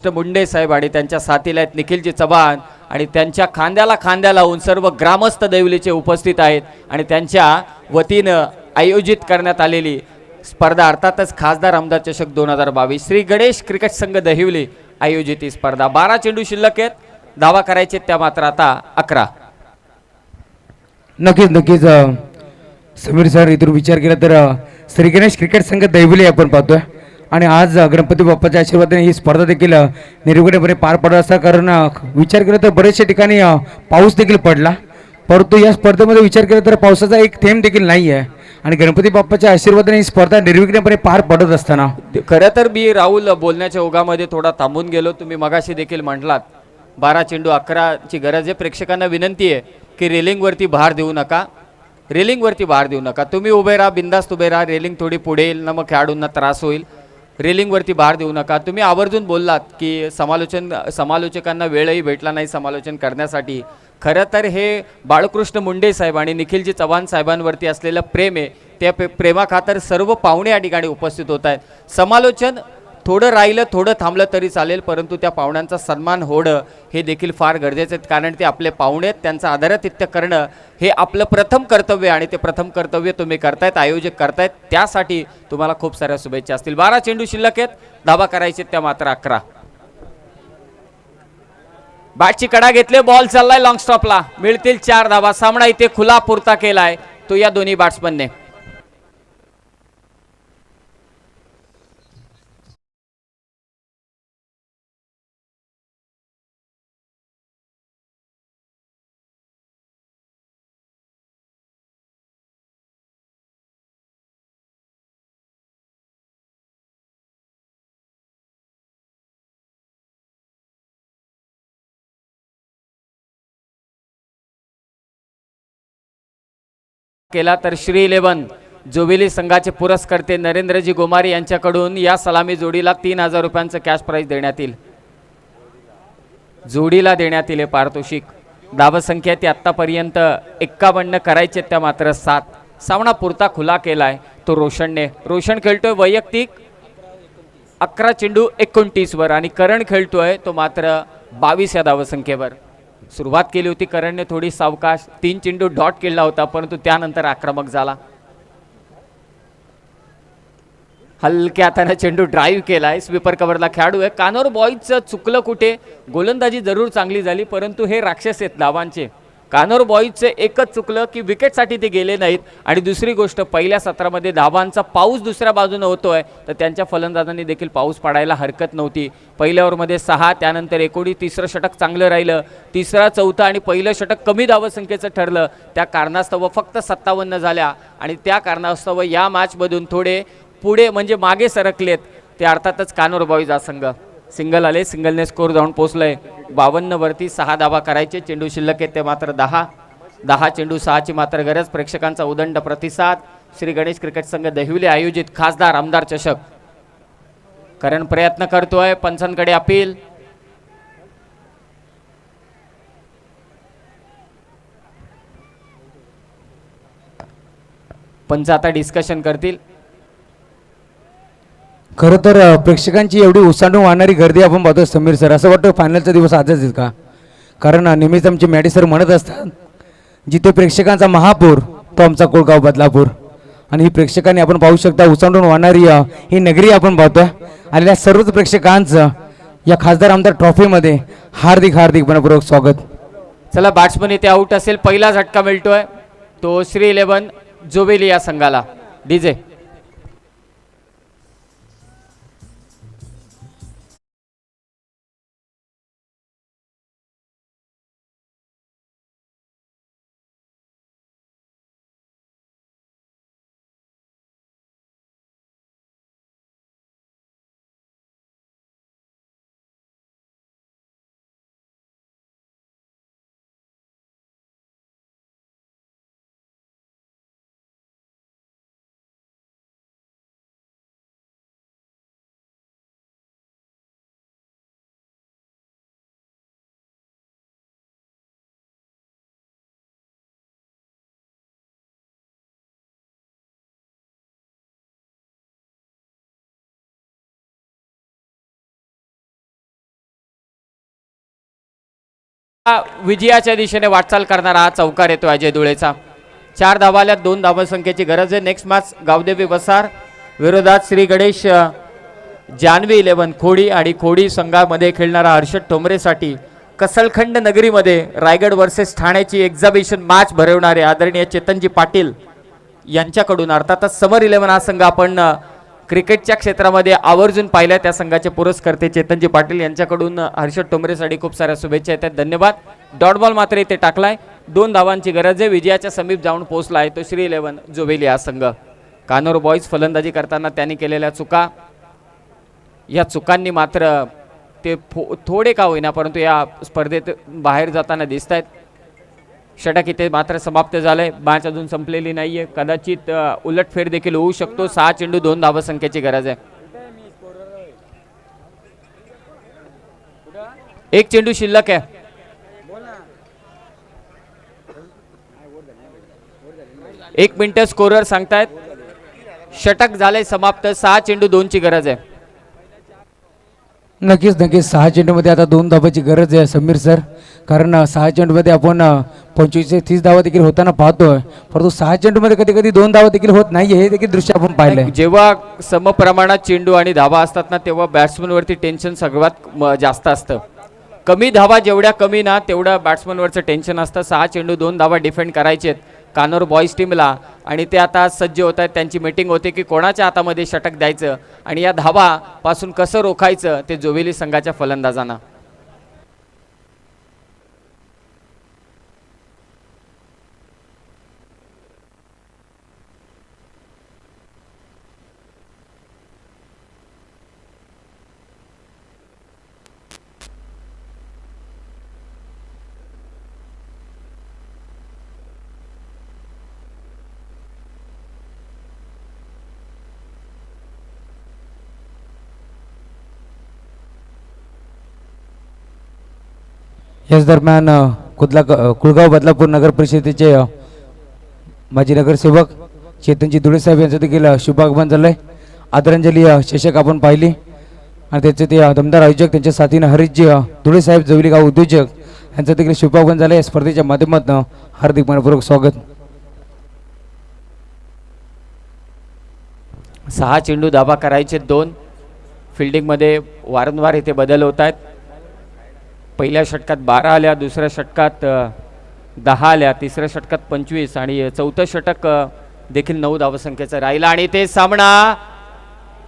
मुंडे साहेब आणि त्यांच्या साथीला आहेत निखिलजी चव्हाण आणि त्यांच्या खांद्याला खांद्या लावून सर्व ग्रामस्थ देवलीचे उपस्थित आहेत आणि त्यांच्या वतीनं आयोजित करण्यात आलेली स्पर्धा अर्थातच खासदार आमदार चषक 2022 श्री गणेश क्रिकेट संघ दहिवली आयोजित ही स्पर्धा 12 चेंडू शिल्लक आहेत धावा करायचे त्या मात्र आता 11. नक्कीच समीर सर इथून विचार केला तर श्री गणेश क्रिकेट संघ दैवली आपण पाहतोय आणि आज गणपती बाप्पाच्या आशीर्वादाने ही स्पर्धा देखील निर्विघ्नपणे पार पडत असता कारण विचार केला तर बरेचशा ठिकाणी पाऊस देखील पडला परंतु या स्पर्धेमध्ये विचार केला तर पावसाचा एक थेंब देखील नाही आहे आणि गणपती बाप्पाच्या आशीर्वादाने ही स्पर्धा निर्विघ्नपणे पार पडत असताना खरं तर मी राहुल बोलण्याच्या ओघामध्ये थोडा थांबून गेलो. तुम्ही मगाशी देखील म्हटलात 12 चेंडू 11ची गरज आहे. प्रेक्षकांना विनंती आहे की रेलिंगवरती भार देऊ नका, रेलिंगवरती भार देऊ नका. तुम्ही उभे राहा, बिंदास्त उभे राहा. रेलिंग थोडी पुढे येईल ना मग खेळाडूंना त्रास होईल. रेलिंगवरती भार देऊ नका. तुम्ही आवर्जून बोललात की समालोचकांना वेळही भेटला नाही समालोचन करण्यासाठी. खरं तर हे बाळकृष्ण मुंडे साहेब आणि निखिलजी चव्हाण साहेबांवरती असलेलं प्रेम आहे. त्या प्रेमाखातर सर्व पाहुणे या ठिकाणी उपस्थित होत आहेत. समालोचन थोडं राहिलं थोडं थांबलं तरी चालेल परंतु त्या पाहुण्यांचा सन्मान होणं हे देखील फार गरजेचं आहे कारण ते आपले पाहुणे आहेत. त्यांचं आदरातिथ्य करणं हे आपलं प्रथम कर्तव्य आणि ते प्रथम कर्तव्य तुम्ही करतायत, आयोजक करतायत. त्यासाठी तुम्हाला खूप साऱ्या शुभेच्छा असतील. 12 चेंडू शिल्लक आहेत धावा करायचे त्या मात्र 11. बॅटची कडा घेतले, बॉल चाललाय लॉंग स्टॉपला, मिळतील 4 धावा. सामना इथे खुला पुरता केलाय तो या दोन्ही बॅट्समनने. केला तर श्री 11 जोबिली संघाचे पुरस्कर्ते नरेंद्रजी गोमारी यांच्याकडून या सलामी जोडीला 3000 रुपयांचं कॅश प्राइज देण्यात येईल. जोडीला देण्यात येईल पारितोषिक. धावसंख्या ती आतापर्यंत 51 करायचे त्या मात्र 7. सामना पुरता खुला केलाय तो रोशनने. रोशन खेळतोय वैयक्तिक 11 चेंडू 29 वर आणि करण खेळतोय तो मात्र 22 या धावसंख्येवर. सुरुवात केली होती करणने थोडी सावकाश, 3 चेंडू डॉट केला होता परंतु त्यानंतर आक्रमक झाला. हलक्या हाताने चेंडू ड्राईव्ह केलाय. स्वीपर कव्हरला खेळाडू आहे. कानोर बॉईजचं चुकलं कुठे, गोलंदाजी जरूर चांगली झाली परंतु हे राक्षस आहेत धावांचे. कानोर बॉईजचं एकच चुकलं की विकेटसाठी ते गेले नाहीत आणि दुसरी गोष्ट पहिल्या सत्रामध्ये धावांचा पाऊस दुसऱ्या बाजूने होतोय तर त्यांच्या फलंदाजांनी देखील पाऊस पाडायला हरकत नव्हती. पहिल्या ओव्हरमध्ये 6 त्यानंतर 19 तिसरं षटक चांगलं राहिलं. तिसरा चौथा आणि पहिलं षटक कमी धावसंख्येचं ठरलं. त्या कारणास्तव फक्त 57 झाल्या आणि त्या कारणास्तव या मॅचमधून थोडे पुढे म्हणजे मागे सरकलेत ते अर्थातच कानोर बॉईज हा संघ. सिंगल आले, सिंगलने स्कोर जाऊन पोहोचलंय 52 वरती. 6 धावा करायचे. चेंडू शिल्लक आहेत ते मात्र 10 चेंडू 6ची मात्र गरज. प्रेक्षकांचा उदंड प्रतिसाद. श्री गणेश क्रिकेट संघ दहिवली आयोजित खासदार आमदार चषक. करण प्रयत्न करतोय, पंचांकडे अपील. पंच आता डिस्कशन करतील. खरं तर प्रेक्षकांची एवढी ओसांडून वाहणारी गर्दी आपण पाहतो समीर सर, असं वाटतं फायनलचा दिवस आजच आहे का? कारण नेहमीच आमचे मॅडी सर म्हणत असतात जिथे प्रेक्षकांचा महापूर तो आमचा कोळगाव बदलापूर. आणि ही प्रेक्षकांनी आपण पाहू शकता ओसांडून वाहणारी ही नगरी आपण पाहतोय. आलेल्या सर्वच प्रेक्षकांचं या खासदार आमदार ट्रॉफीमध्ये हार्दिक मनपूर्वक स्वागत. चला बॅट्समन इथे आउट असेल. पहिला झटका मिळतोय तो श्री 11 जोबेली या संघाला. डीजे विजयाच्या दिशेने वाटचाल करणारा हा चौकार येतो अजय धुळेचा. 4 धावाल्यात 2 धावसंख्येची गरज आहे. नेक्स्ट मॅच गावदेवी वसार विरोधात श्री गणेश जानवी 11 खोडी आणि खोडी संघामध्ये खेळणारा हर्षद ठोंबरेसाठी कसलखंड नगरीमध्ये रायगड वर्सेस ठाण्याची एक्झिबिशन मॅच भरवणारे आदरणीय चेतनजी पाटील यांच्याकडून अर्थातच समर 11 हा संघ आपण क्रिकेटच्या क्षेत्रामध्ये आवर्जून पाहिल्या. त्या संघाचे पुरस्कर्ते चेतनजी पाटील यांच्याकडून हर्षद टोंबरेसाठी खूप साऱ्या शुभेच्छा येतात. धन्यवाद. डॉट बॉल मात्र इथे टाकलाय. 2 धावांची गरज आहे. विजयाच्या समीप जाऊन पोहोचला आहे तो श्री 11 जोवेली हा संघ. कानोर बॉईज फलंदाजी करताना त्यांनी केलेल्या चुका, या चुकांनी मात्र ते थोडे का होईना परंतु या स्पर्धेत बाहेर जाताना दिसत आहेत. षटक इथे मात्र समाप्त झालंय. मॅच अजून संपलेली नाहीये. कदाचित उलटफेर देखील होऊ शकतो. 6 चेंडू 2 धावसंख्येची गरज आहे. 1 चेंडू शिल्लक आहे. एक मिनिट स्कोरर सांगतायत. षटक झालंय समाप्त. 6 चेंडू 2 ची गरज आहे. नक्कीच 6 चेंडूमध्ये आता 2 धावाची गरज आहे समीर सर. कारण 6 चेंडूमध्ये आपण 25 ते 30 धावा देखील होताना पाहतोय, परंतु 6 चेंडूमध्ये कधी कधी 2 धावा देखील होत नाही. हे देखील दृश्य आपण पाहिलंय. जेव्हा समप्रमाणात चेंडू आणि धावा असतात ना तेव्हा बॅट्समनवरती टेन्शन सर्वात जास्त असतं. कमी धावा जेवढ्या कमी ना तेवढं बॅट्समनवरचं टेन्शन असतं. 6 चेंडू 2 धावा डिफेंड करायचे आहेत कानोर बॉईज टीमला आणि ते आता सज्ज होत आहेत. त्यांची मीटिंग होते की कोणाच्या हातामध्ये षटक द्यायचं आणि या धावा पासून कसं रोखायचं ते जोवेली संघाच्या फलंदाजांना. याच दरम्यान कुळगाव बदलापूर नगर परिषदेचे माजी नगरसेवक चेतनजी धुळे साहेब यांचं देखील शुभागमन झालंय. आदरांजली चषक आपण पाहिली आणि त्याचे ते दमदार आयोजक त्यांच्या साथीनं हरीशजी धुळे साहेब जवली गाव उद्योजक यांचं देखील शुभागमन झालं. या स्पर्धेच्या माध्यमातून हार्दिक मनपूर्वक स्वागत. 6 चेंडू धावा करायचे 2. फिल्डिंगमध्ये वारंवार इथे बदल होत आहेत. पहिल्या षटकात 12 आल्या, दुसऱ्या षटकात 10 आल्या, तिसऱ्या षटकात 25 आणि चौथं षटक देखील 9 धावसंख्येचा राहिला आणि ते सामना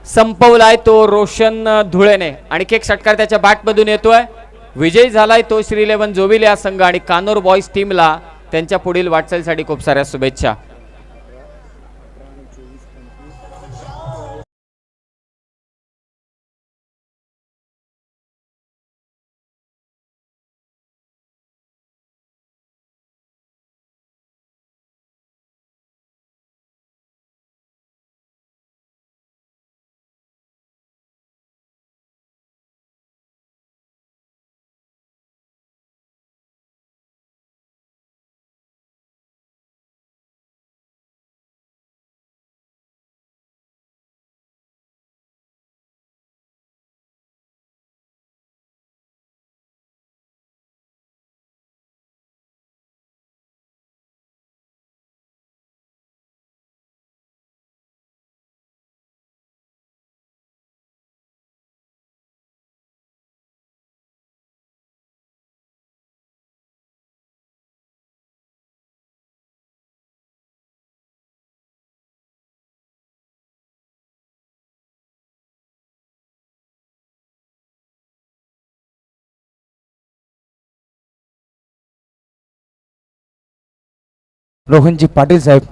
संपवलाय तो रोशन धुळेने. आणखी एक षटकार त्याच्या बॅटमधून येतोय. विजयी झालाय तो श्री 11 जोविले हा संघ आणि कानोर बॉईज टीमला त्यांच्या पुढील वाटचालीसाठी खूप साऱ्या शुभेच्छा. रोहनजी पाटील साहेब